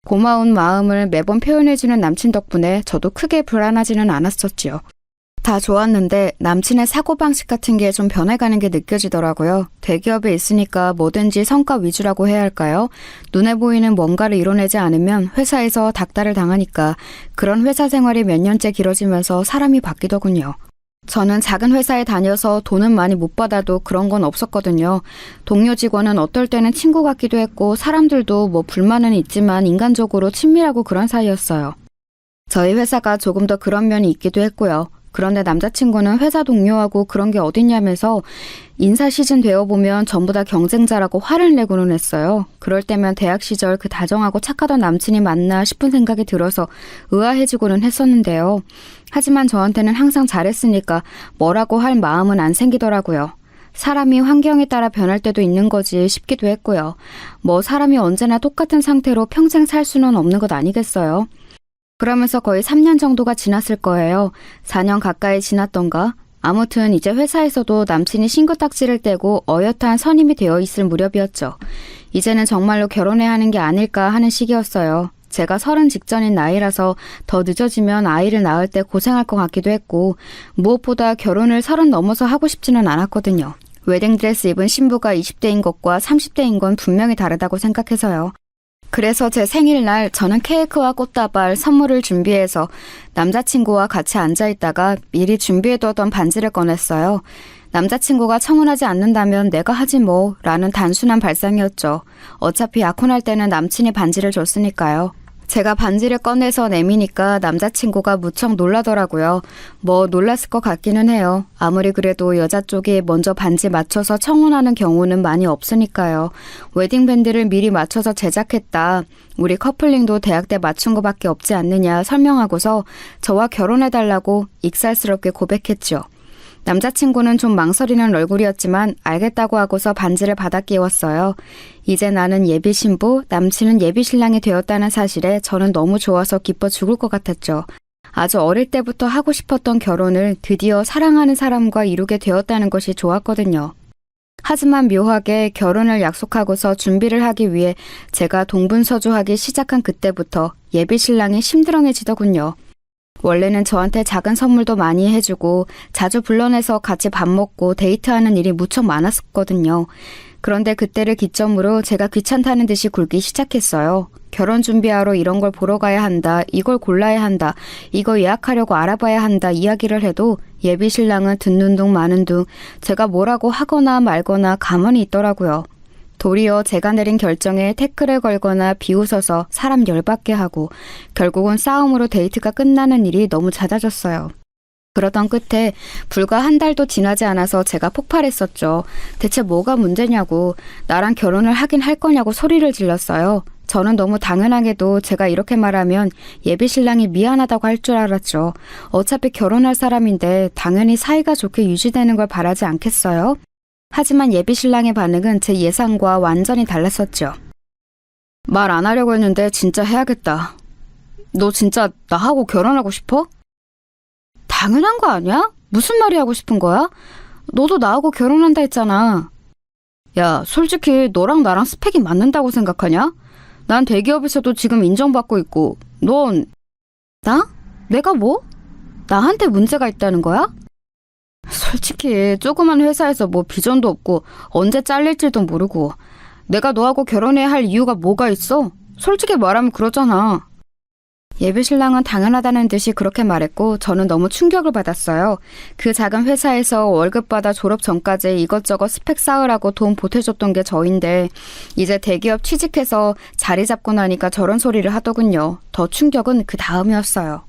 고마운 마음을 매번 표현해주는 남친 덕분에 저도 크게 불안하지는 않았었지요. 다 좋았는데 남친의 사고방식 같은 게 좀 변해가는 게 느껴지더라고요. 대기업에 있으니까 뭐든지 성과 위주라고 해야 할까요? 눈에 보이는 뭔가를 이뤄내지 않으면 회사에서 닥달을 당하니까 그런 회사 생활이 몇 년째 길어지면서 사람이 바뀌더군요. 저는 작은 회사에 다녀서 돈은 많이 못 받아도 그런 건 없었거든요. 동료 직원은 어떨 때는 친구 같기도 했고 사람들도 뭐 불만은 있지만 인간적으로 친밀하고 그런 사이였어요. 저희 회사가 조금 더 그런 면이 있기도 했고요. 그런데 남자친구는 회사 동료하고 그런 게 어딨냐면서 인사 시즌 되어보면 전부 다 경쟁자라고 화를 내고는 했어요. 그럴 때면 대학 시절 그 다정하고 착하던 남친이 맞나 싶은 생각이 들어서 의아해지고는 했었는데요. 하지만 저한테는 항상 잘했으니까 뭐라고 할 마음은 안 생기더라고요. 사람이 환경에 따라 변할 때도 있는 거지 싶기도 했고요. 뭐 사람이 언제나 똑같은 상태로 평생 살 수는 없는 것 아니겠어요? 그러면서 거의 3년 정도가 지났을 거예요. 4년 가까이 지났던가? 아무튼 이제 회사에서도 남친이 신고 딱지를 떼고 어엿한 선임이 되어 있을 무렵이었죠. 이제는 정말로 결혼해야 하는 게 아닐까 하는 시기였어요. 제가 30 직전인 나이라서 더 늦어지면 아이를 낳을 때 고생할 것 같기도 했고 무엇보다 결혼을 30 넘어서 하고 싶지는 않았거든요. 웨딩드레스 입은 신부가 20대인 것과 30대인 건 분명히 다르다고 생각해서요. 그래서 제 생일날 저는 케이크와 꽃다발, 선물을 준비해서 남자친구와 같이 앉아있다가 미리 준비해두었던 반지를 꺼냈어요. 남자친구가 청혼하지 않는다면 내가 하지 뭐 라는 단순한 발상이었죠. 어차피 약혼할 때는 남친이 반지를 줬으니까요. 제가 반지를 꺼내서 내미니까 남자친구가 무척 놀라더라고요. 뭐 놀랐을 것 같기는 해요. 아무리 그래도 여자 쪽이 먼저 반지 맞춰서 청혼하는 경우는 많이 없으니까요. 웨딩밴드를 미리 맞춰서 제작했다. 우리 커플링도 대학 때 맞춘 거밖에 없지 않느냐 설명하고서 저와 결혼해달라고 익살스럽게 고백했죠. 남자친구는 좀 망설이는 얼굴이었지만 알겠다고 하고서 반지를 받아 끼웠어요. 이제 나는 예비 신부, 남친은 예비 신랑이 되었다는 사실에 저는 너무 좋아서 기뻐 죽을 것 같았죠. 아주 어릴 때부터 하고 싶었던 결혼을 드디어 사랑하는 사람과 이루게 되었다는 것이 좋았거든요. 하지만 묘하게 결혼을 약속하고서 준비를 하기 위해 제가 동분서주하기 시작한 그때부터 예비 신랑이 심드렁해지더군요. 원래는 저한테 작은 선물도 많이 해주고 자주 불러내서 같이 밥 먹고 데이트하는 일이 무척 많았었거든요. 그런데 그때를 기점으로 제가 귀찮다는 듯이 굴기 시작했어요. 결혼 준비하러 이런 걸 보러 가야 한다, 이걸 골라야 한다, 이거 예약하려고 알아봐야 한다 이야기를 해도 예비 신랑은 듣는 둥 마는 둥 제가 뭐라고 하거나 말거나 가만히 있더라고요. 도리어 제가 내린 결정에 태클을 걸거나 비웃어서 사람 열받게 하고 결국은 싸움으로 데이트가 끝나는 일이 너무 잦아졌어요. 그러던 끝에 불과 한 달도 지나지 않아서 제가 폭발했었죠. 대체 뭐가 문제냐고, 나랑 결혼을 하긴 할 거냐고 소리를 질렀어요. 저는 너무 당연하게도 제가 이렇게 말하면 예비 신랑이 미안하다고 할 줄 알았죠. 어차피 결혼할 사람인데 당연히 사이가 좋게 유지되는 걸 바라지 않겠어요? 하지만 예비 신랑의 반응은 제 예상과 완전히 달랐었죠. 말 안 하려고 했는데 진짜 해야겠다. 너 진짜 나하고 결혼하고 싶어? 당연한 거 아니야? 무슨 말이 하고 싶은 거야? 너도 나하고 결혼한다 했잖아. 야, 솔직히 너랑 나랑 스펙이 맞는다고 생각하냐? 난 대기업에서도 지금 인정받고 있고, 넌... 나? 내가 뭐? 나한테 문제가 있다는 거야? 솔직히 조그만 회사에서 뭐 비전도 없고 언제 잘릴지도 모르고 내가 너하고 결혼해야 할 이유가 뭐가 있어? 솔직히 말하면 그러잖아. 예비 신랑은 당연하다는 듯이 그렇게 말했고 저는 너무 충격을 받았어요. 그 작은 회사에서 월급 받아 졸업 전까지 이것저것 스펙 쌓으라고 돈 보태줬던 게 저인데 이제 대기업 취직해서 자리 잡고 나니까 저런 소리를 하더군요. 더 충격은 그 다음이었어요.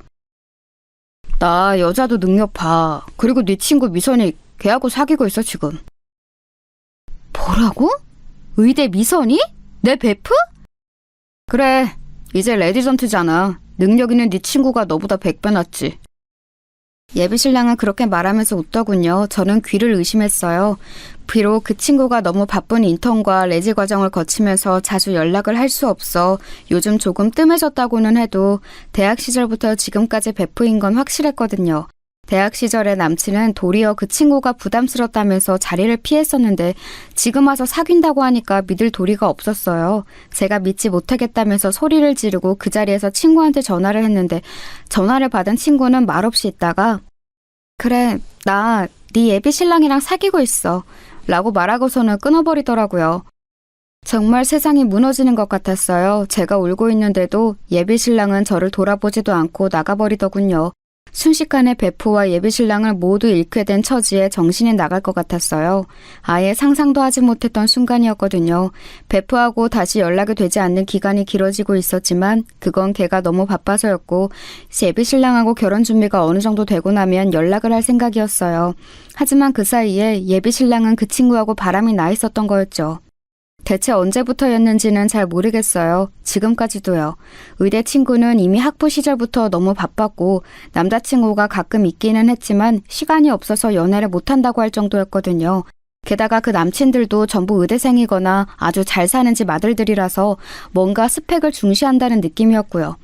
나 여자도 능력 봐. 그리고 네 친구 미선이 걔하고 사귀고 있어 지금. 뭐라고? 의대 미선이? 내 베프? 그래, 이제 레디전트잖아. 능력 있는 네 친구가 너보다 100배 낫지. 예비 신랑은 그렇게 말하면서 웃더군요. 저는 귀를 의심했어요. 비록 그 친구가 너무 바쁜 인턴과 레지 과정을 거치면서 자주 연락을 할 수 없어 요즘 조금 뜸해졌다고는 해도 대학 시절부터 지금까지 베프인 건 확실했거든요. 대학 시절에 남친은 도리어 그 친구가 부담스럽다면서 자리를 피했었는데 지금 와서 사귄다고 하니까 믿을 도리가 없었어요. 제가 믿지 못하겠다면서 소리를 지르고 그 자리에서 친구한테 전화를 했는데 전화를 받은 친구는 말없이 있다가 그래, 나 네 예비 신랑이랑 사귀고 있어 라고 말하고서는 끊어버리더라고요. 정말 세상이 무너지는 것 같았어요. 제가 울고 있는데도 예비 신랑은 저를 돌아보지도 않고 나가버리더군요. 순식간에 베프와 예비 신랑을 모두 잃게 된 처지에 정신이 나갈 것 같았어요. 아예 상상도 하지 못했던 순간이었거든요. 베프하고 다시 연락이 되지 않는 기간이 길어지고 있었지만 그건 걔가 너무 바빠서였고 예비 신랑하고 결혼 준비가 어느 정도 되고 나면 연락을 할 생각이었어요. 하지만 그 사이에 예비 신랑은 그 친구하고 바람이 나 있었던 거였죠. 대체 언제부터였는지는 잘 모르겠어요. 지금까지도요. 의대 친구는 이미 학부 시절부터 너무 바빴고 남자친구가 가끔 있기는 했지만 시간이 없어서 연애를 못한다고 할 정도였거든요. 게다가 그 남친들도 전부 의대생이거나 아주 잘 사는 집 아들들이라서 뭔가 스펙을 중시한다는 느낌이었고요.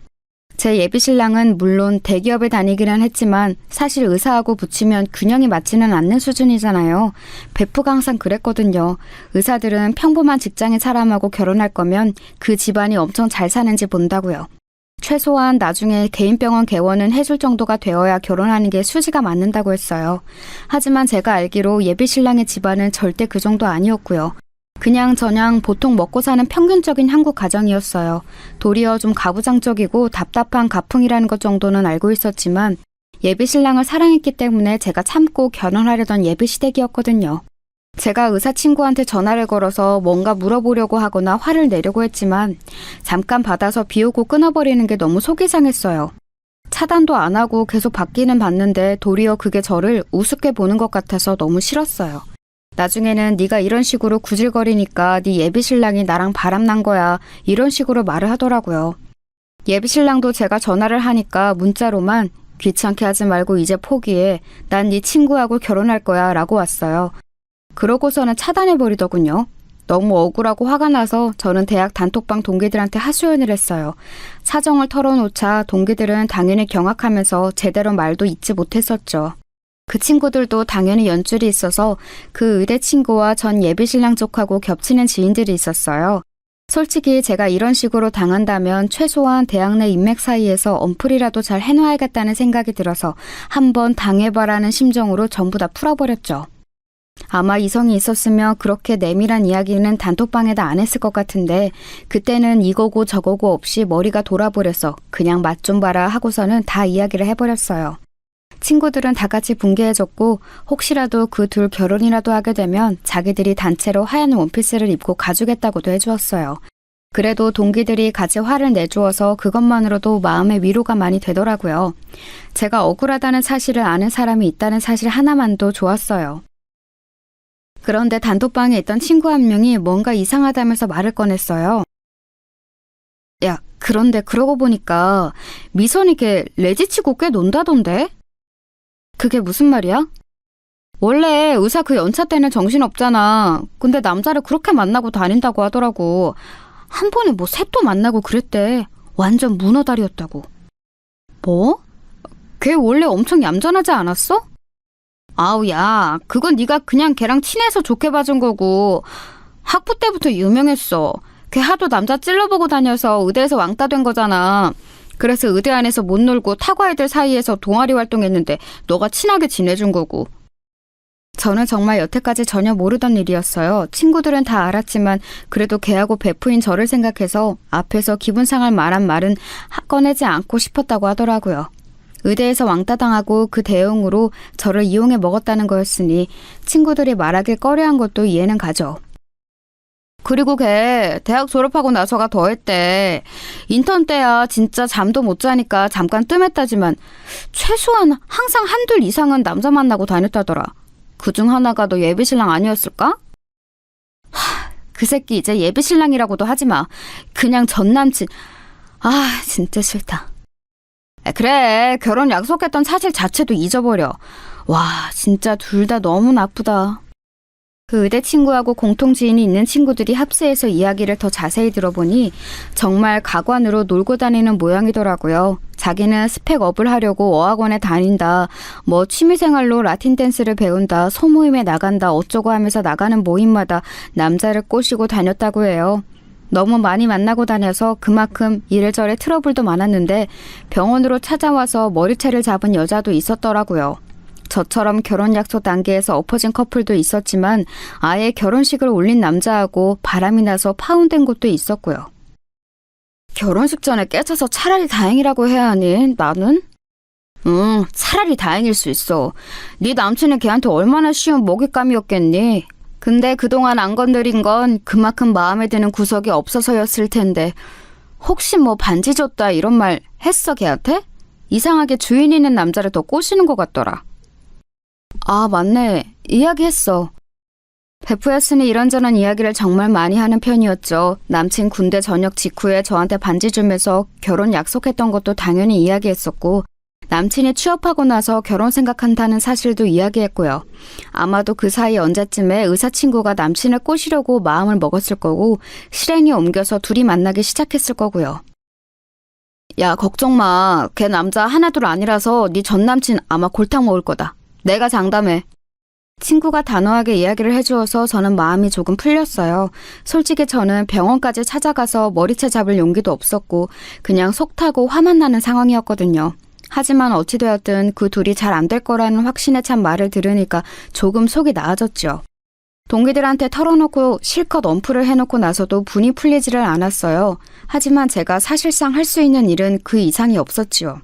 제 예비 신랑은 물론 대기업에 다니기는 했지만 사실 의사하고 붙이면 균형이 맞지는 않는 수준이잖아요. 베프가 항상 그랬거든요. 의사들은 평범한 직장인 사람하고 결혼할 거면 그 집안이 엄청 잘 사는지 본다고요. 최소한 나중에 개인 병원 개원은 해줄 정도가 되어야 결혼하는 게 수지가 맞는다고 했어요. 하지만 제가 알기로 예비 신랑의 집안은 절대 그 정도 아니었고요. 그냥 저냥 보통 먹고 사는 평균적인 한국 가정이었어요. 도리어 좀 가부장적이고 답답한 가풍이라는 것 정도는 알고 있었지만 예비 신랑을 사랑했기 때문에 제가 참고 결혼하려던 예비 시댁이었거든요. 제가 의사 친구한테 전화를 걸어서 뭔가 물어보려고 하거나 화를 내려고 했지만 잠깐 받아서 비우고 끊어버리는 게 너무 속이 상했어요. 차단도 안 하고 계속 받기는 받는데 도리어 그게 저를 우습게 보는 것 같아서 너무 싫었어요. 나중에는 네가 이런 식으로 구질거리니까 네 예비 신랑이 나랑 바람난 거야 이런 식으로 말을 하더라고요. 예비 신랑도 제가 전화를 하니까 문자로만 귀찮게 하지 말고 이제 포기해. 난 네 친구하고 결혼할 거야 라고 왔어요. 그러고서는 차단해버리더군요. 너무 억울하고 화가 나서 저는 대학 단톡방 동기들한테 하소연을 했어요. 사정을 털어놓자 동기들은 당연히 경악하면서 제대로 말도 잇지 못했었죠. 그 친구들도 당연히 연줄이 있어서 그 의대 친구와 전 예비 신랑 쪽하고 겹치는 지인들이 있었어요. 솔직히 제가 이런 식으로 당한다면 최소한 대학 내 인맥 사이에서 언플이라도 잘 해놔야겠다는 생각이 들어서 한번 당해봐라는 심정으로 전부 다 풀어버렸죠. 아마 이성이 있었으면 그렇게 내밀한 이야기는 단톡방에다 안 했을 것 같은데 그때는 이거고 저거고 없이 머리가 돌아버려서 그냥 맛 좀 봐라 하고서는 다 이야기를 해버렸어요. 친구들은 다 같이 붕괴해졌고 혹시라도 그 둘 결혼이라도 하게 되면 자기들이 단체로 하얀 원피스를 입고 가주겠다고도 해주었어요. 그래도 동기들이 같이 화를 내주어서 그것만으로도 마음의 위로가 많이 되더라고요. 제가 억울하다는 사실을 아는 사람이 있다는 사실 하나만도 좋았어요. 그런데 단톡방에 있던 친구 한 명이 뭔가 이상하다면서 말을 꺼냈어요. 야, 그런데 그러고 보니까 미선이 걔 레지치고 꽤 논다던데? 그게 무슨 말이야? 원래 의사 그 연차 때는 정신없잖아. 근데 남자를 그렇게 만나고 다닌다고 하더라고. 한 번에 뭐 셋도 만나고 그랬대. 완전 문어다리였다고. 뭐? 걔 원래 엄청 얌전하지 않았어? 아우 야, 그건 네가 그냥 걔랑 친해서 좋게 봐준 거고 학부 때부터 유명했어. 걔 하도 남자 찔러보고 다녀서 의대에서 왕따 된 거잖아. 그래서 의대 안에서 못 놀고 타과 애들 사이에서 동아리 활동했는데 너가 친하게 지내준 거고. 저는 정말 여태까지 전혀 모르던 일이었어요. 친구들은 다 알았지만 그래도 걔하고 베프인 저를 생각해서 앞에서 기분 상할 말한 말은 꺼내지 않고 싶었다고 하더라고요. 의대에서 왕따당하고 그 대응으로 저를 이용해 먹었다는 거였으니 친구들이 말하길 꺼려한 것도 이해는 가죠. 그리고 걔 대학 졸업하고 나서가 더했대. 인턴 때야 진짜 잠도 못 자니까 잠깐 뜸했다지만 최소한 항상 한둘 이상은 남자 만나고 다녔다더라. 그중 하나가 너 예비신랑 아니었을까? 그 새끼 이제 예비신랑이라고도 하지마. 그냥 전남친. 아 진짜 싫다. 그래, 결혼 약속했던 사실 자체도 잊어버려. 와, 진짜 둘 다 너무 나쁘다. 그 의대 친구하고 공통 지인이 있는 친구들이 합세해서 이야기를 더 자세히 들어보니 정말 가관으로 놀고 다니는 모양이더라고요. 자기는 스펙업을 하려고 어학원에 다닌다, 뭐 취미생활로 라틴 댄스를 배운다, 소모임에 나간다 어쩌고 하면서 나가는 모임마다 남자를 꼬시고 다녔다고 해요. 너무 많이 만나고 다녀서 그만큼 이래저래 트러블도 많았는데 병원으로 찾아와서 머리채를 잡은 여자도 있었더라고요. 저처럼 결혼 약속 단계에서 엎어진 커플도 있었지만 아예 결혼식을 올린 남자하고 바람이 나서 파혼된 곳도 있었고요. 결혼식 전에 깨쳐서 차라리 다행이라고 해야 하니 나는? 차라리 다행일 수 있어. 네 남친은 걔한테 얼마나 쉬운 먹잇감이었겠니? 근데 그동안 안 건드린 건 그만큼 마음에 드는 구석이 없어서였을 텐데 혹시 뭐 반지 줬다 이런 말 했어 걔한테? 이상하게 주인 있는 남자를 더 꼬시는 것 같더라. 아 맞네. 이야기했어. 베프였으니 이런저런 이야기를 정말 많이 하는 편이었죠. 남친 군대 전역 직후에 저한테 반지 주면서 결혼 약속했던 것도 당연히 이야기했었고 남친이 취업하고 나서 결혼 생각한다는 사실도 이야기했고요. 아마도 그 사이 언제쯤에 의사 친구가 남친을 꼬시려고 마음을 먹었을 거고 실행이 옮겨서 둘이 만나기 시작했을 거고요. 야 걱정 마. 걔 남자 하나둘 아니라서 네 전남친 아마 골탕 먹을 거다. 내가 장담해. 친구가 단호하게 이야기를 해주어서 저는 마음이 조금 풀렸어요. 솔직히 저는 병원까지 찾아가서 머리채 잡을 용기도 없었고 그냥 속 타고 화만 나는 상황이었거든요. 하지만 어찌되었든 그 둘이 잘 안 될 거라는 확신에 찬 말을 들으니까 조금 속이 나아졌죠. 동기들한테 털어놓고 실컷 언플을 해놓고 나서도 분이 풀리지를 않았어요. 하지만 제가 사실상 할 수 있는 일은 그 이상이 없었지요.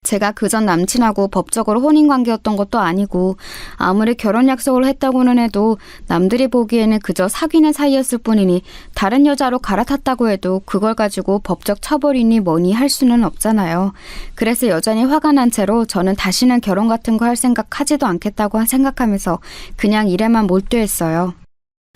제가 그전 남친하고 법적으로 혼인관계였던 것도 아니고 아무리 결혼 약속을 했다고는 해도 남들이 보기에는 그저 사귀는 사이였을 뿐이니 다른 여자로 갈아탔다고 해도 그걸 가지고 법적 처벌이니 뭐니 할 수는 없잖아요. 그래서 여전히 화가 난 채로 저는 다시는 결혼 같은 거 할 생각 하지도 않겠다고 생각하면서 그냥 일에만 몰두했어요.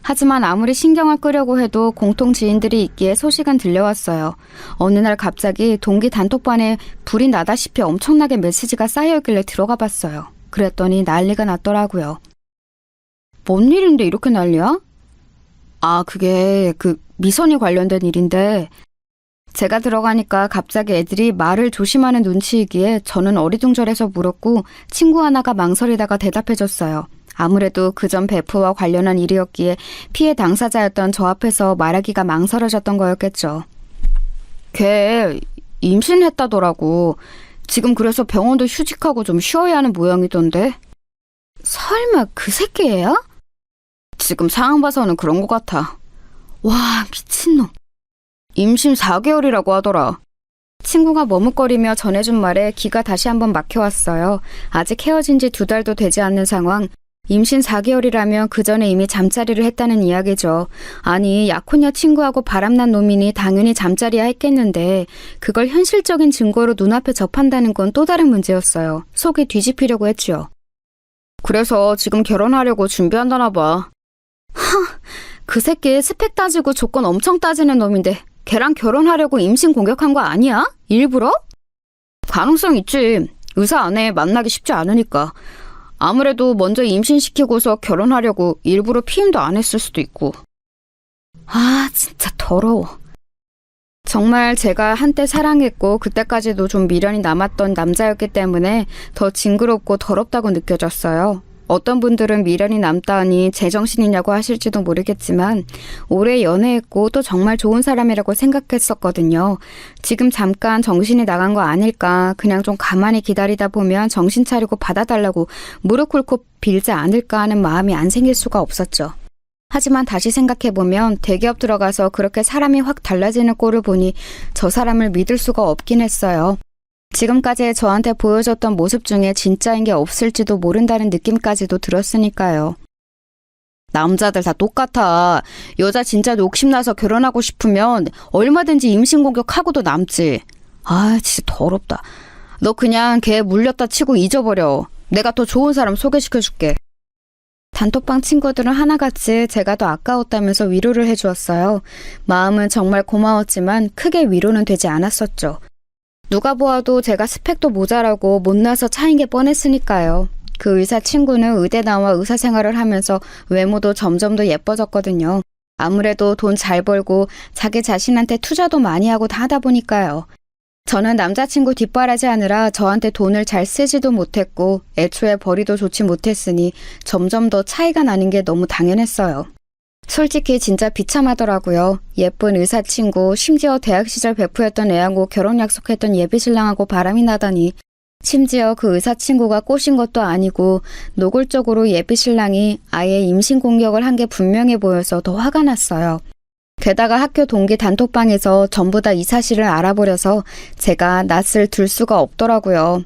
하지만 아무리 신경을 끄려고 해도 공통 지인들이 있기에 소식은 들려왔어요. 어느 날 갑자기 동기 단톡방에 불이 나다시피 엄청나게 메시지가 쌓여있길래 들어가 봤어요. 그랬더니 난리가 났더라고요. 뭔 일인데 이렇게 난리야? 아, 그게 미선이 관련된 일인데 제가 들어가니까 갑자기 애들이 말을 조심하는 눈치이기에 저는 어리둥절해서 물었고 친구 하나가 망설이다가 대답해줬어요. 아무래도 그전 베프와 관련한 일이었기에 피해 당사자였던 저 앞에서 말하기가 망설여졌던 거였겠죠. 걔 임신했다더라고. 지금 그래서 병원도 휴직하고 좀 쉬어야 하는 모양이던데. 설마 그 새끼야? 지금 상황 봐서는 그런 것 같아. 와, 미친놈. 임신 4개월이라고 하더라. 친구가 머뭇거리며 전해준 말에 귀가 다시 한번 막혀왔어요. 아직 헤어진 지 2달도 되지 않는 상황. 임신 4개월이라면 그 전에 이미 잠자리를 했다는 이야기죠. 아니, 약혼녀 친구하고 바람난 놈이니 당연히 잠자리야 했겠는데 그걸 현실적인 증거로 눈앞에 접한다는 건 또 다른 문제였어요. 속이 뒤집히려고 했죠. 그래서 지금 결혼하려고 준비한다나 봐. 그 새끼 스펙 따지고 조건 엄청 따지는 놈인데 걔랑 결혼하려고 임신 공격한 거 아니야? 일부러? 가능성 있지. 의사 안에 만나기 쉽지 않으니까. 아무래도 먼저 임신시키고서 결혼하려고 일부러 피임도 안 했을 수도 있고. 아, 진짜 더러워. 정말 제가 한때 사랑했고 그때까지도 좀 미련이 남았던 남자였기 때문에 더 징그럽고 더럽다고 느껴졌어요. 어떤 분들은 미련이 남다니 제정신이냐고 하실지도 모르겠지만 오래 연애했고 또 정말 좋은 사람이라고 생각했었거든요. 지금 잠깐 정신이 나간 거 아닐까, 그냥 좀 가만히 기다리다 보면 정신 차리고 받아달라고 무릎 꿇고 빌지 않을까 하는 마음이 안 생길 수가 없었죠. 하지만 다시 생각해보면 대기업 들어가서 그렇게 사람이 확 달라지는 꼴을 보니 저 사람을 믿을 수가 없긴 했어요. 지금까지 저한테 보여줬던 모습 중에 진짜인 게 없을지도 모른다는 느낌까지도 들었으니까요. 남자들 다 똑같아. 여자 진짜 욕심나서 결혼하고 싶으면 얼마든지 임신 공격하고도 남지. 아, 진짜 더럽다. 너 그냥 걔 물렸다 치고 잊어버려. 내가 더 좋은 사람 소개시켜줄게. 단톡방 친구들은 하나같이 제가 더 아까웠다면서 위로를 해주었어요. 마음은 정말 고마웠지만 크게 위로는 되지 않았었죠. 누가 보아도 제가 스펙도 모자라고 못나서 차인 게 뻔했으니까요. 그 의사 친구는 의대 나와 의사 생활을 하면서 외모도 점점 더 예뻐졌거든요. 아무래도 돈 잘 벌고 자기 자신한테 투자도 많이 하고 다 하다 보니까요. 저는 남자친구 뒷바라지 하느라 저한테 돈을 잘 쓰지도 못했고 애초에 벌이도 좋지 못했으니 점점 더 차이가 나는 게 너무 당연했어요. 솔직히 진짜 비참하더라고요. 예쁜 의사 친구, 심지어 대학 시절 베프였던 애하고 결혼 약속했던 예비신랑하고 바람이 나다니. 심지어 그 의사 친구가 꼬신 것도 아니고 노골적으로 예비신랑이 아예 임신 공격을 한 게 분명해 보여서 더 화가 났어요. 게다가 학교 동기 단톡방에서 전부 다 이 사실을 알아버려서 제가 낯을 들 수가 없더라고요.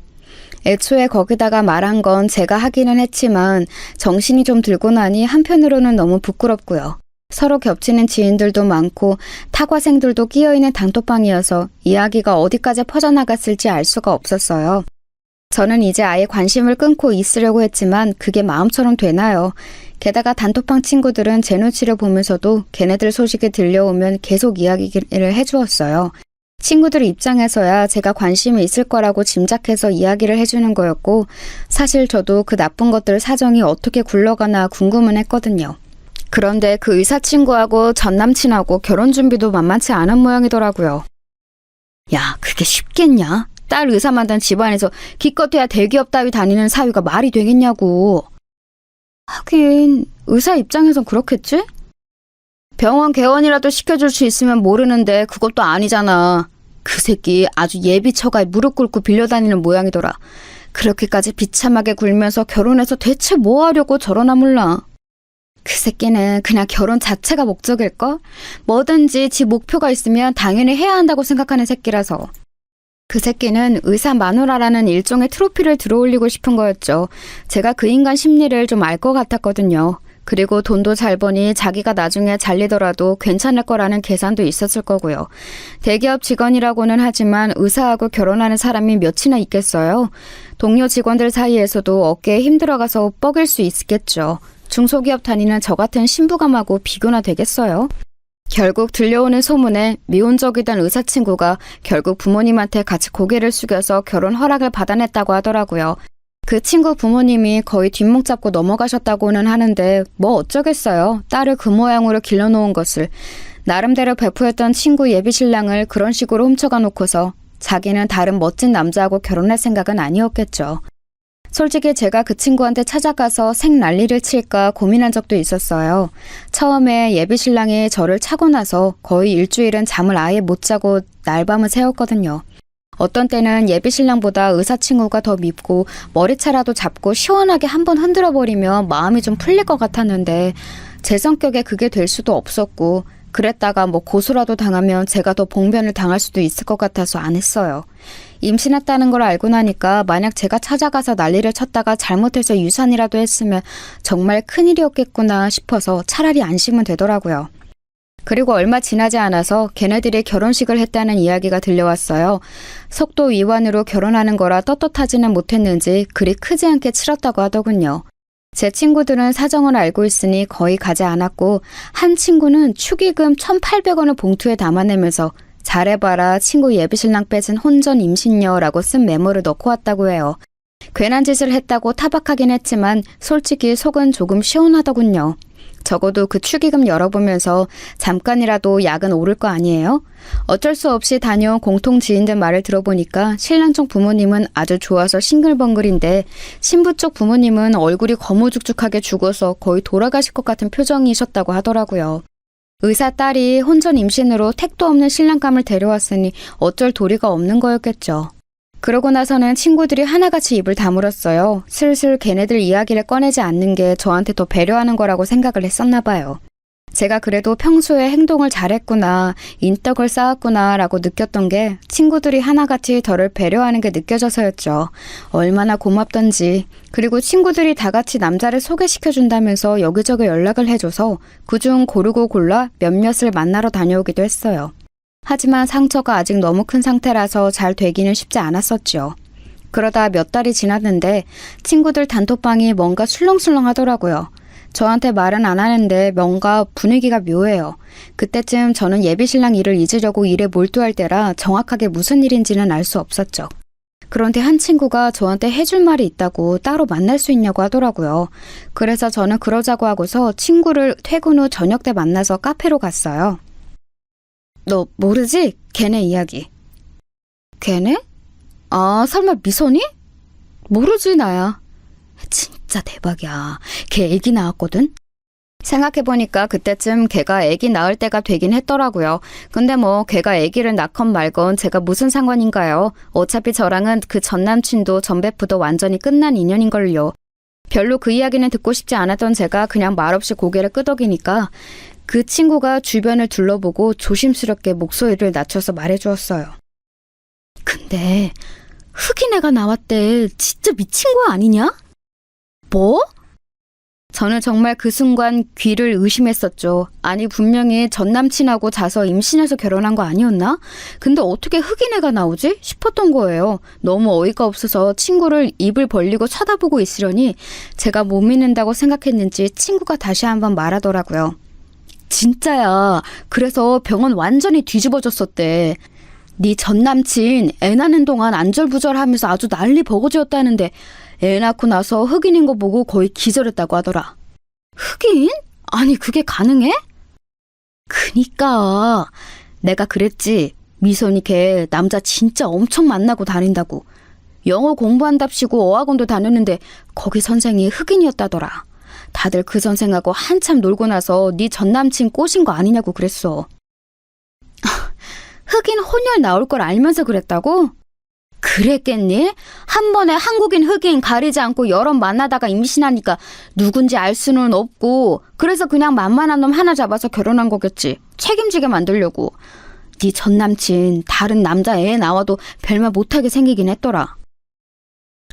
애초에 거기다가 말한 건 제가 하기는 했지만 정신이 좀 들고 나니 한편으로는 너무 부끄럽고요. 서로 겹치는 지인들도 많고 타과생들도 끼어있는 단톡방이어서 이야기가 어디까지 퍼져나갔을지 알 수가 없었어요. 저는 이제 아예 관심을 끊고 있으려고 했지만 그게 마음처럼 되나요? 게다가 단톡방 친구들은 제 눈치를 보면서도 걔네들 소식이 들려오면 계속 이야기를 해주었어요. 친구들 입장에서야 제가 관심이 있을 거라고 짐작해서 이야기를 해주는 거였고 사실 저도 그 나쁜 것들 사정이 어떻게 굴러가나 궁금은 했거든요. 그런데 그 의사 친구하고 전 남친하고 결혼 준비도 만만치 않은 모양이더라고요. 야, 그게 쉽겠냐? 딸 의사 만든 집안에서 기껏해야 대기업 따위 다니는 사위가 말이 되겠냐고. 하긴 의사 입장에선 그렇겠지? 병원 개원이라도 시켜줄 수 있으면 모르는데 그것도 아니잖아. 그 새끼 아주 예비 처가에 무릎 꿇고 빌려다니는 모양이더라. 그렇게까지 비참하게 굴면서 결혼해서 대체 뭐 하려고 저러나 몰라. 그 새끼는 그냥 결혼 자체가 목적일걸? 뭐든지 지 목표가 있으면 당연히 해야 한다고 생각하는 새끼라서. 그 새끼는 의사 마누라라는 일종의 트로피를 들어올리고 싶은 거였죠. 제가 그 인간 심리를 좀 알 것 같았거든요. 그리고 돈도 잘 버니 자기가 나중에 잘리더라도 괜찮을 거라는 계산도 있었을 거고요. 대기업 직원이라고는 하지만 의사하고 결혼하는 사람이 몇이나 있겠어요? 동료 직원들 사이에서도 어깨에 힘들어가서 뻐길 수 있겠죠. 중소기업 다니는 저 같은 신부감하고 비교나 되겠어요? 결국 들려오는 소문에 미혼적이던 의사 친구가 결국 부모님한테 같이 고개를 숙여서 결혼 허락을 받아냈다고 하더라고요. 그 친구 부모님이 거의 뒷목 잡고 넘어가셨다고는 하는데 뭐 어쩌겠어요. 딸을 그 모양으로 길러놓은 것을. 나름대로 베프였던 친구 예비신랑을 그런 식으로 훔쳐가 놓고서 자기는 다른 멋진 남자하고 결혼할 생각은 아니었겠죠. 솔직히 제가 그 친구한테 찾아가서 생난리를 칠까 고민한 적도 있었어요. 처음에 예비신랑이 저를 차고 나서 거의 일주일은 잠을 아예 못 자고 날밤을 새웠거든요. 어떤 때는 예비신랑보다 의사친구가 더 밉고 머리채라도 잡고 시원하게 한번 흔들어버리면 마음이 좀 풀릴 것 같았는데 제 성격에 그게 될 수도 없었고 그랬다가 고소라도 당하면 제가 더 봉변을 당할 수도 있을 것 같아서 안 했어요. 임신했다는 걸 알고 나니까 만약 제가 찾아가서 난리를 쳤다가 잘못해서 유산이라도 했으면 정말 큰일이었겠구나 싶어서 차라리 안심은 되더라고요. 그리고 얼마 지나지 않아서 걔네들이 결혼식을 했다는 이야기가 들려왔어요. 속도 위반으로 결혼하는 거라 떳떳하지는 못했는지 그리 크지 않게 치렀다고 하더군요. 제 친구들은 사정을 알고 있으니 거의 가지 않았고 한 친구는 축의금 1,800원을 봉투에 담아내면서 잘해봐라 친구 예비신랑 뺏은 혼전 임신녀라고 쓴 메모를 넣고 왔다고 해요. 괜한 짓을 했다고 타박하긴 했지만 솔직히 속은 조금 시원하더군요. 적어도 그 축의금 열어보면서 잠깐이라도 약은 오를 거 아니에요? 어쩔 수 없이 다녀온 공통 지인들 말을 들어보니까 신랑 쪽 부모님은 아주 좋아서 싱글벙글인데 신부 쪽 부모님은 얼굴이 거무죽죽하게 죽어서 거의 돌아가실 것 같은 표정이셨다고 하더라고요. 의사 딸이 혼전 임신으로 택도 없는 신랑감을 데려왔으니 어쩔 도리가 없는 거였겠죠. 그러고 나서는 친구들이 하나같이 입을 다물었어요. 슬슬 걔네들 이야기를 꺼내지 않는 게 저한테 더 배려하는 거라고 생각을 했었나 봐요. 제가 그래도 평소에 행동을 잘했구나, 인덕을 쌓았구나 라고 느꼈던 게 친구들이 하나같이 저를 배려하는 게 느껴져서였죠. 얼마나 고맙던지. 그리고 친구들이 다 같이 남자를 소개시켜준다면서 여기저기 연락을 해줘서 그중 고르고 골라 몇몇을 만나러 다녀오기도 했어요. 하지만 상처가 아직 너무 큰 상태라서 잘 되기는 쉽지 않았었죠. 그러다 몇 달이 지났는데 친구들 단톡방이 뭔가 술렁술렁 하더라고요. 저한테 말은 안 하는데 뭔가 분위기가 묘해요. 그때쯤 저는 예비신랑 일을 잊으려고 일에 몰두할 때라 정확하게 무슨 일인지는 알 수 없었죠. 그런데 한 친구가 저한테 해줄 말이 있다고 따로 만날 수 있냐고 하더라고요. 그래서 저는 그러자고 하고서 친구를 퇴근 후 저녁 때 만나서 카페로 갔어요. 너 모르지? 걔네 이야기. 걔네? 아, 설마 미선이? 모르지, 나야. 진짜 대박이야. 걔 애기 낳았거든? 생각해보니까 그때쯤 걔가 애기 낳을 때가 되긴 했더라고요. 근데 걔가 애기를 낳건 말건 제가 무슨 상관인가요? 어차피 저랑은 그 전 남친도 전 베프도 완전히 끝난 인연인걸요. 별로 그 이야기는 듣고 싶지 않았던 제가 그냥 말없이 고개를 끄덕이니까 그 친구가 주변을 둘러보고 조심스럽게 목소리를 낮춰서 말해주었어요. 근데 흑인 애가 나왔대. 진짜 미친 거 아니냐? 뭐? 저는 정말 그 순간 귀를 의심했었죠. 아니 분명히 전 남친하고 자서 임신해서 결혼한 거 아니었나? 근데 어떻게 흑인 애가 나오지? 싶었던 거예요. 너무 어이가 없어서 친구를 입을 벌리고 쳐다보고 있으려니 제가 못 믿는다고 생각했는지 친구가 다시 한번 말하더라고요. 진짜야. 그래서 병원 완전히 뒤집어졌었대. 네 전남친 애 낳는 동안 안절부절하면서 아주 난리 버거지였다는데 애 낳고 나서 흑인인 거 보고 거의 기절했다고 하더라. 흑인? 아니 그게 가능해? 그니까 내가 그랬지. 미선이 걔 남자 진짜 엄청 만나고 다닌다고. 영어 공부한답시고 어학원도 다녔는데 거기 선생이 흑인이었다더라. 다들 그 선생하고 한참 놀고 나서 네 전남친 꼬신 거 아니냐고 그랬어. 흑인 혼혈 나올 걸 알면서 그랬다고? 그랬겠니? 한 번에 한국인 흑인 가리지 않고 여러 만나다가 임신하니까 누군지 알 수는 없고 그래서 그냥 만만한 놈 하나 잡아서 결혼한 거겠지. 책임지게 만들려고. 네 전남친 다른 남자 애 나와도 별말 못하게 생기긴 했더라.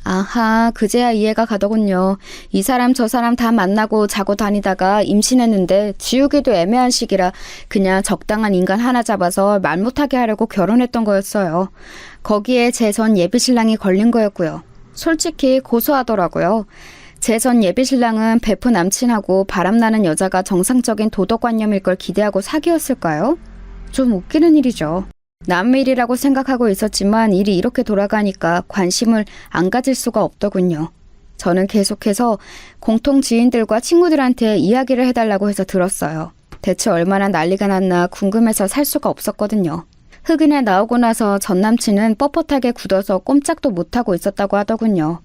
아하, 그제야 이해가 가더군요. 이 사람 저 사람 다 만나고 자고 다니다가 임신했는데 지우기도 애매한 시기라 그냥 적당한 인간 하나 잡아서 말 못하게 하려고 결혼했던 거였어요. 거기에 제 전 예비신랑이 걸린 거였고요. 솔직히 고소하더라고요. 제 전 예비신랑은 베프 남친하고 바람나는 여자가 정상적인 도덕관념일 걸 기대하고 사귀었을까요? 좀 웃기는 일이죠. 남의 일이라고 생각하고 있었지만 일이 이렇게 돌아가니까 관심을 안 가질 수가 없더군요. 저는 계속해서 공통 지인들과 친구들한테 이야기를 해달라고 해서 들었어요. 대체 얼마나 난리가 났나 궁금해서 살 수가 없었거든요. 흑인에 나오고 나서 전 남친은 뻣뻣하게 굳어서 꼼짝도 못하고 있었다고 하더군요.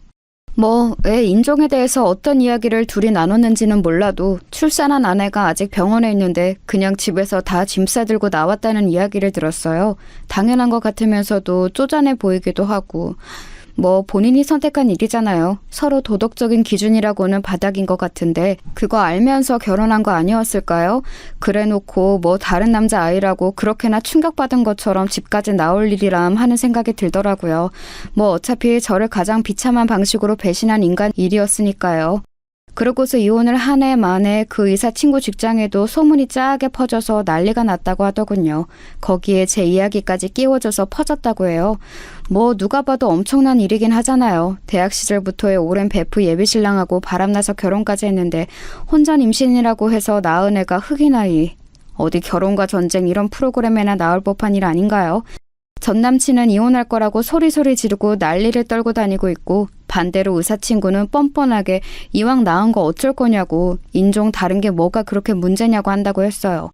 애 인종에 대해서 어떤 이야기를 둘이 나눴는지는 몰라도 출산한 아내가 아직 병원에 있는데 그냥 집에서 다 짐 싸들고 나왔다는 이야기를 들었어요. 당연한 것 같으면서도 쪼잔해 보이기도 하고. 본인이 선택한 일이잖아요. 서로 도덕적인 기준이라고는 바닥인 것 같은데 그거 알면서 결혼한 거 아니었을까요? 그래놓고 다른 남자 아이라고 그렇게나 충격받은 것처럼 집까지 나올 일이람 하는 생각이 들더라고요. 어차피 저를 가장 비참한 방식으로 배신한 인간 일이었으니까요. 그러고서 이혼을 한 해 만에 그 의사 친구 직장에도 소문이 짜게 퍼져서 난리가 났다고 하더군요. 거기에 제 이야기까지 끼워져서 퍼졌다고 해요. 누가 봐도 엄청난 일이긴 하잖아요. 대학 시절부터의 오랜 베프 예비신랑하고 바람나서 결혼까지 했는데 혼전 임신이라고 해서 낳은 애가 흑인 아이. 어디 결혼과 전쟁 이런 프로그램에나 나올 법한 일 아닌가요? 전 남친은 이혼할 거라고 소리소리 지르고 난리를 떨고 다니고 있고 반대로 의사 친구는 뻔뻔하게 이왕 낳은 거 어쩔 거냐고 인종 다른 게 뭐가 그렇게 문제냐고 한다고 했어요.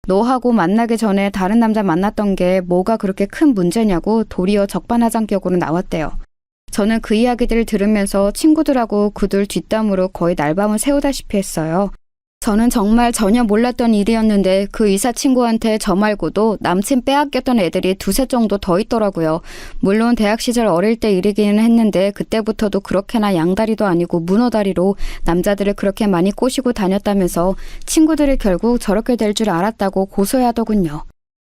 너하고 만나기 전에 다른 남자 만났던 게 뭐가 그렇게 큰 문제냐고 도리어 적반하장격으로 나왔대요. 저는 그 이야기들을 들으면서 친구들하고 그들 뒷담으로 거의 날밤을 새우다시피 했어요. 저는 정말 전혀 몰랐던 일이었는데 그 의사 친구한테 저 말고도 남친 빼앗겼던 애들이 두세 정도 더 있더라고요. 물론 대학 시절 어릴 때 일이기는 했는데 그때부터도 그렇게나 양다리도 아니고 문어다리로 남자들을 그렇게 많이 꼬시고 다녔다면서 친구들이 결국 저렇게 될 줄 알았다고 고소해하더군요.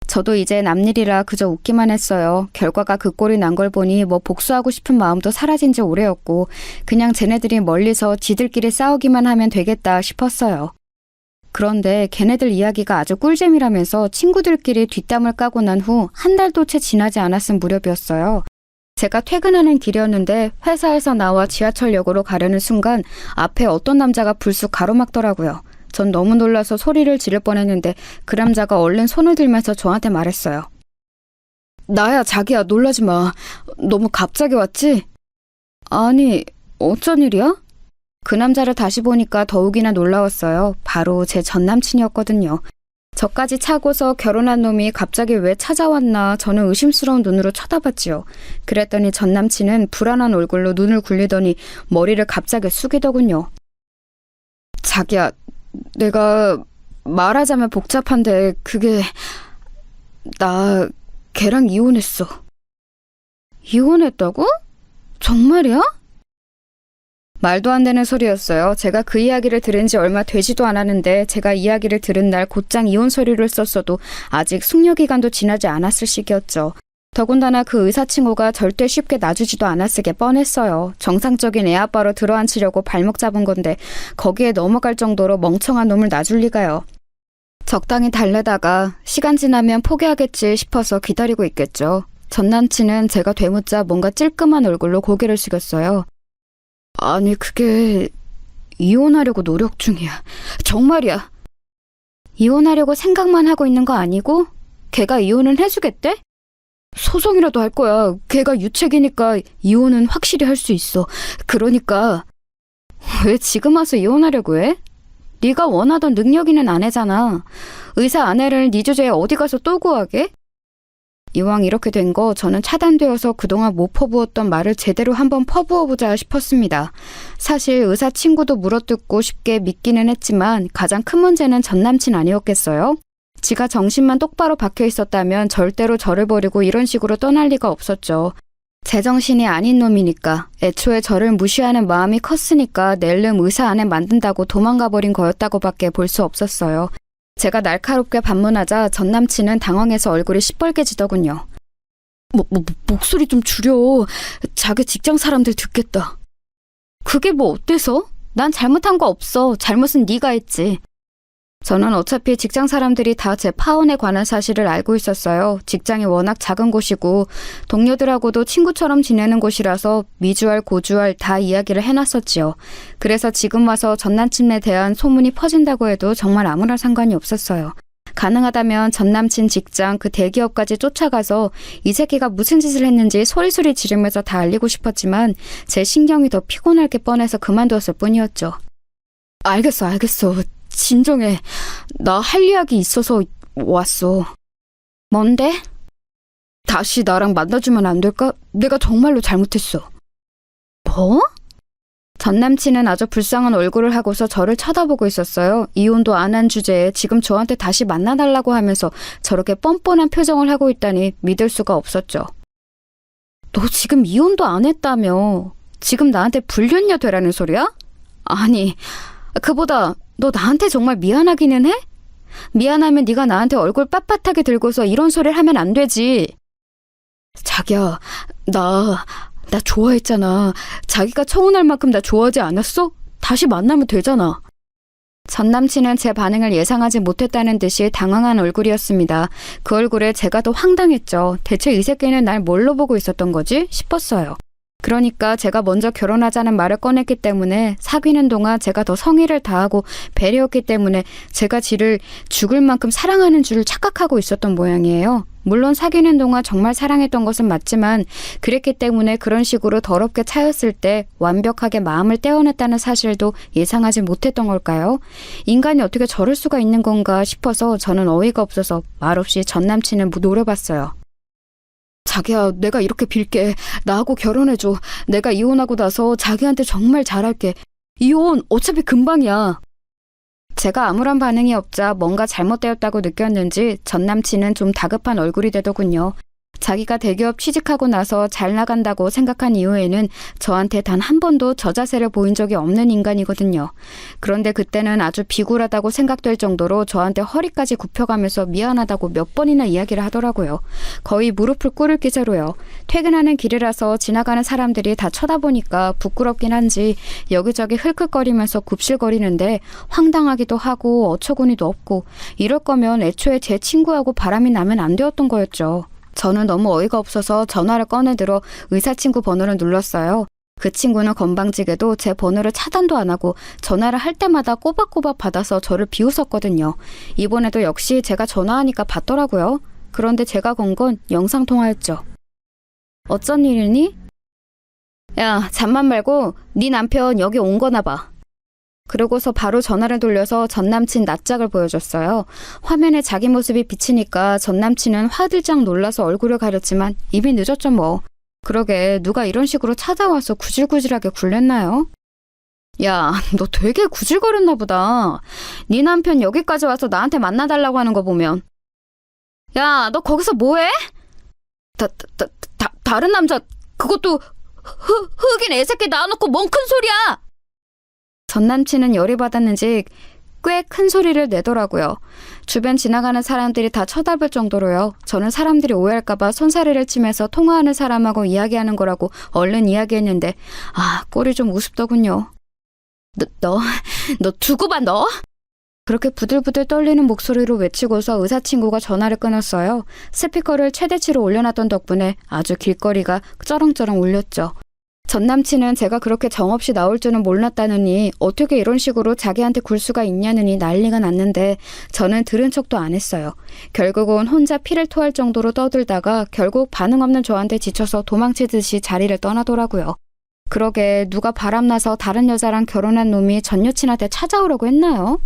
저도 이제 남일이라 그저 웃기만 했어요. 결과가 그 꼴이 난 걸 보니 복수하고 싶은 마음도 사라진 지 오래였고 그냥 쟤네들이 멀리서 지들끼리 싸우기만 하면 되겠다 싶었어요. 그런데 걔네들 이야기가 아주 꿀잼이라면서 친구들끼리 뒷담을 까고 난 후 한 달도 채 지나지 않았을 무렵이었어요. 제가 퇴근하는 길이었는데 회사에서 나와 지하철역으로 가려는 순간 앞에 어떤 남자가 불쑥 가로막더라고요. 전 너무 놀라서 소리를 지를 뻔했는데 그 남자가 얼른 손을 들면서 저한테 말했어요. 나야 자기야 놀라지 마. 너무 갑자기 왔지? 아니 어쩐 일이야? 그 남자를 다시 보니까 더욱이나 놀라웠어요. 바로 제 전남친이었거든요. 저까지 차고서 결혼한 놈이 갑자기 왜 찾아왔나 저는 의심스러운 눈으로 쳐다봤지요. 그랬더니 전남친은 불안한 얼굴로 눈을 굴리더니 머리를 갑자기 숙이더군요. 자기야, 내가 말하자면 복잡한데 그게 나 걔랑 이혼했어. 이혼했다고? 정말이야? 말도 안 되는 소리였어요. 제가 그 이야기를 들은 지 얼마 되지도 않았는데 제가 이야기를 들은 날 곧장 이혼 서류를 썼어도 아직 숙려기간도 지나지 않았을 시기였죠. 더군다나 그 의사 친구가 절대 쉽게 놔주지도 않았을 게 뻔했어요. 정상적인 애아빠로 들어앉히려고 발목 잡은 건데 거기에 넘어갈 정도로 멍청한 놈을 놔줄 리가요. 적당히 달래다가 시간 지나면 포기하겠지 싶어서 기다리고 있겠죠. 전 남친은 제가 되묻자 뭔가 찔끔한 얼굴로 고개를 숙였어요. 아니 그게 이혼하려고 노력 중이야. 정말이야. 이혼하려고 생각만 하고 있는 거 아니고 걔가 이혼은 해주겠대? 소송이라도 할 거야. 걔가 유책이니까 이혼은 확실히 할 수 있어. 그러니까 왜 지금 와서 이혼하려고 해? 네가 원하던 능력 있는 아내잖아. 의사 아내를 네 주제에 어디 가서 또 구하게? 이왕 이렇게 된 거 저는 차단되어서 그동안 못 퍼부었던 말을 제대로 한번 퍼부어보자 싶었습니다. 사실 의사 친구도 물어뜯고 쉽게 믿기는 했지만 가장 큰 문제는 전남친 아니었겠어요? 지가 정신만 똑바로 박혀 있었다면 절대로 저를 버리고 이런 식으로 떠날 리가 없었죠. 제정신이 아닌 놈이니까 애초에 저를 무시하는 마음이 컸으니까 낼름 의사 아내 만든다고 도망가 버린 거였다고밖에 볼 수 없었어요. 제가 날카롭게 반문하자 전 남친은 당황해서 얼굴이 시뻘개지더군요. 목소리 좀 줄여. 자기 직장 사람들 듣겠다. 그게 뭐 어때서? 난 잘못한 거 없어. 잘못은 네가 했지. 저는 어차피 직장 사람들이 다 제 파혼에 관한 사실을 알고 있었어요. 직장이 워낙 작은 곳이고 동료들하고도 친구처럼 지내는 곳이라서 미주알 고주알 다 이야기를 해놨었지요. 그래서 지금 와서 전 남친에 대한 소문이 퍼진다고 해도 정말 아무런 상관이 없었어요. 가능하다면 전 남친 직장 그 대기업까지 쫓아가서 이 새끼가 무슨 짓을 했는지 소리소리 지르면서 다 알리고 싶었지만 제 신경이 더 피곤할 게 뻔해서 그만두었을 뿐이었죠. 알겠어. 진정해. 나 할 이야기 있어서 왔어. 뭔데? 다시 나랑 만나주면 안 될까? 내가 정말로 잘못했어. 뭐? 전 남친은 아주 불쌍한 얼굴을 하고서 저를 쳐다보고 있었어요. 이혼도 안 한 주제에 지금 저한테 다시 만나달라고 하면서 저렇게 뻔뻔한 표정을 하고 있다니 믿을 수가 없었죠. 너 지금 이혼도 안 했다며. 지금 나한테 불륜녀 되라는 소리야? 아니, 그보다 너 나한테 정말 미안하기는 해? 미안하면 네가 나한테 얼굴 빳빳하게 들고서 이런 소리를 하면 안 되지. 자기야, 나 좋아했잖아. 자기가 청혼할 만큼 나 좋아하지 않았어? 다시 만나면 되잖아. 전 남친은 제 반응을 예상하지 못했다는 듯이 당황한 얼굴이었습니다. 그 얼굴에 제가 더 황당했죠. 대체 이 새끼는 날 뭘로 보고 있었던 거지? 싶었어요. 그러니까 제가 먼저 결혼하자는 말을 꺼냈기 때문에 사귀는 동안 제가 더 성의를 다하고 배려했기 때문에 제가 지를 죽을 만큼 사랑하는 줄 착각하고 있었던 모양이에요. 물론 사귀는 동안 정말 사랑했던 것은 맞지만 그랬기 때문에 그런 식으로 더럽게 차였을 때 완벽하게 마음을 떼어냈다는 사실도 예상하지 못했던 걸까요? 인간이 어떻게 저럴 수가 있는 건가 싶어서 저는 어이가 없어서 말없이 전 남친을 노려봤어요. 자기야, 내가 이렇게 빌게. 나하고 결혼해줘. 내가 이혼하고 나서 자기한테 정말 잘할게. 이혼 어차피 금방이야. 제가 아무런 반응이 없자 뭔가 잘못되었다고 느꼈는지 전 남친은 좀 다급한 얼굴이 되더군요. 자기가 대기업 취직하고 나서 잘 나간다고 생각한 이후에는 저한테 단 한 번도 저 자세를 보인 적이 없는 인간이거든요. 그런데 그때는 아주 비굴하다고 생각될 정도로 저한테 허리까지 굽혀가면서 미안하다고 몇 번이나 이야기를 하더라고요. 거의 무릎을 꿇을 기세로요. 퇴근하는 길이라서 지나가는 사람들이 다 쳐다보니까 부끄럽긴 한지 여기저기 흘끗거리면서 굽실거리는데 황당하기도 하고 어처구니도 없고 이럴 거면 애초에 제 친구하고 바람이 나면 안 되었던 거였죠. 저는 너무 어이가 없어서 전화를 꺼내들어 의사친구 번호를 눌렀어요. 그 친구는 건방지게도 제 번호를 차단도 안 하고 전화를 할 때마다 꼬박꼬박 받아서 저를 비웃었거든요. 이번에도 역시 제가 전화하니까 받더라고요. 그런데 제가 건 건 영상통화였죠. 어쩐 일이니? 야, 잠만 말고 네 남편 여기 온 거나 봐. 그러고서 바로 전화를 돌려서 전 남친 낯짝을 보여줬어요. 화면에 자기 모습이 비치니까 전 남친은 화들짝 놀라서 얼굴을 가렸지만 이미 늦었죠 뭐. 그러게 누가 이런 식으로 찾아와서 구질구질하게 굴렸나요? 야, 너 되게 구질거렸나 보다. 네 남편 여기까지 와서 나한테 만나달라고 하는 거 보면. 야, 너 거기서 뭐해? 다른 남자 그것도 흑인 애새끼 낳아놓고 뭔 큰 소리야. 전 남친은 열이 받았는지 꽤 큰 소리를 내더라고요. 주변 지나가는 사람들이 다 쳐다볼 정도로요. 저는 사람들이 오해할까봐 손사래를 치면서 통화하는 사람하고 이야기하는 거라고 얼른 이야기했는데 꼴이 좀 우습더군요. 너 두고 봐 너? 그렇게 부들부들 떨리는 목소리로 외치고서 의사친구가 전화를 끊었어요. 스피커를 최대치로 올려놨던 덕분에 아주 길거리가 쩌렁쩌렁 울렸죠. 전 남친은 제가 그렇게 정없이 나올 줄은 몰랐다느니 어떻게 이런 식으로 자기한테 굴 수가 있냐느니 난리가 났는데 저는 들은 척도 안 했어요. 결국은 혼자 피를 토할 정도로 떠들다가 결국 반응 없는 저한테 지쳐서 도망치듯이 자리를 떠나더라고요. 그러게 누가 바람나서 다른 여자랑 결혼한 놈이 전 여친한테 찾아오라고 했나요?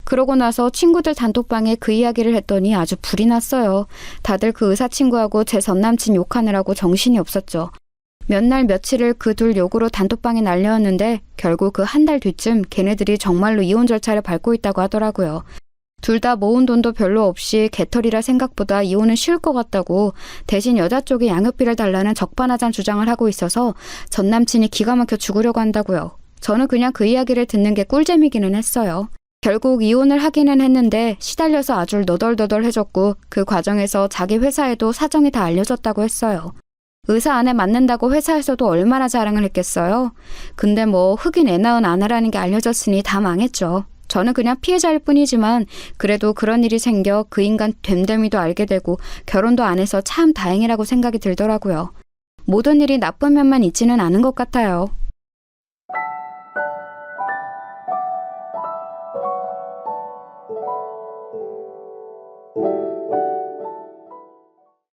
그러고 나서 친구들 단톡방에 그 이야기를 했더니 아주 불이 났어요. 다들 그 의사친구하고 제 전 남친 욕하느라고 정신이 없었죠. 몇 날 며칠을 그 둘 욕으로 단톡방에 날려왔는데 결국 그 한 달 뒤쯤 걔네들이 정말로 이혼 절차를 밟고 있다고 하더라고요. 둘 다 모은 돈도 별로 없이 개털이라 생각보다 이혼은 쉬울 것 같다고 대신 여자 쪽에 양육비를 달라는 적반하장 주장을 하고 있어서 전 남친이 기가 막혀 죽으려고 한다고요. 저는 그냥 그 이야기를 듣는 게 꿀잼이기는 했어요. 결국 이혼을 하기는 했는데 시달려서 아주 너덜너덜해졌고 그 과정에서 자기 회사에도 사정이 다 알려졌다고 했어요. 의사 안에 맞는다고 회사에서도 얼마나 자랑을 했겠어요. 근데 뭐 흑인 애 낳은 아내라는 게 알려졌으니 다 망했죠. 저는 그냥 피해자일 뿐이지만 그래도 그런 일이 생겨 그 인간 됨됨이도 알게 되고 결혼도 안 해서 참 다행이라고 생각이 들더라고요. 모든 일이 나쁜 면만 있지는 않은 것 같아요.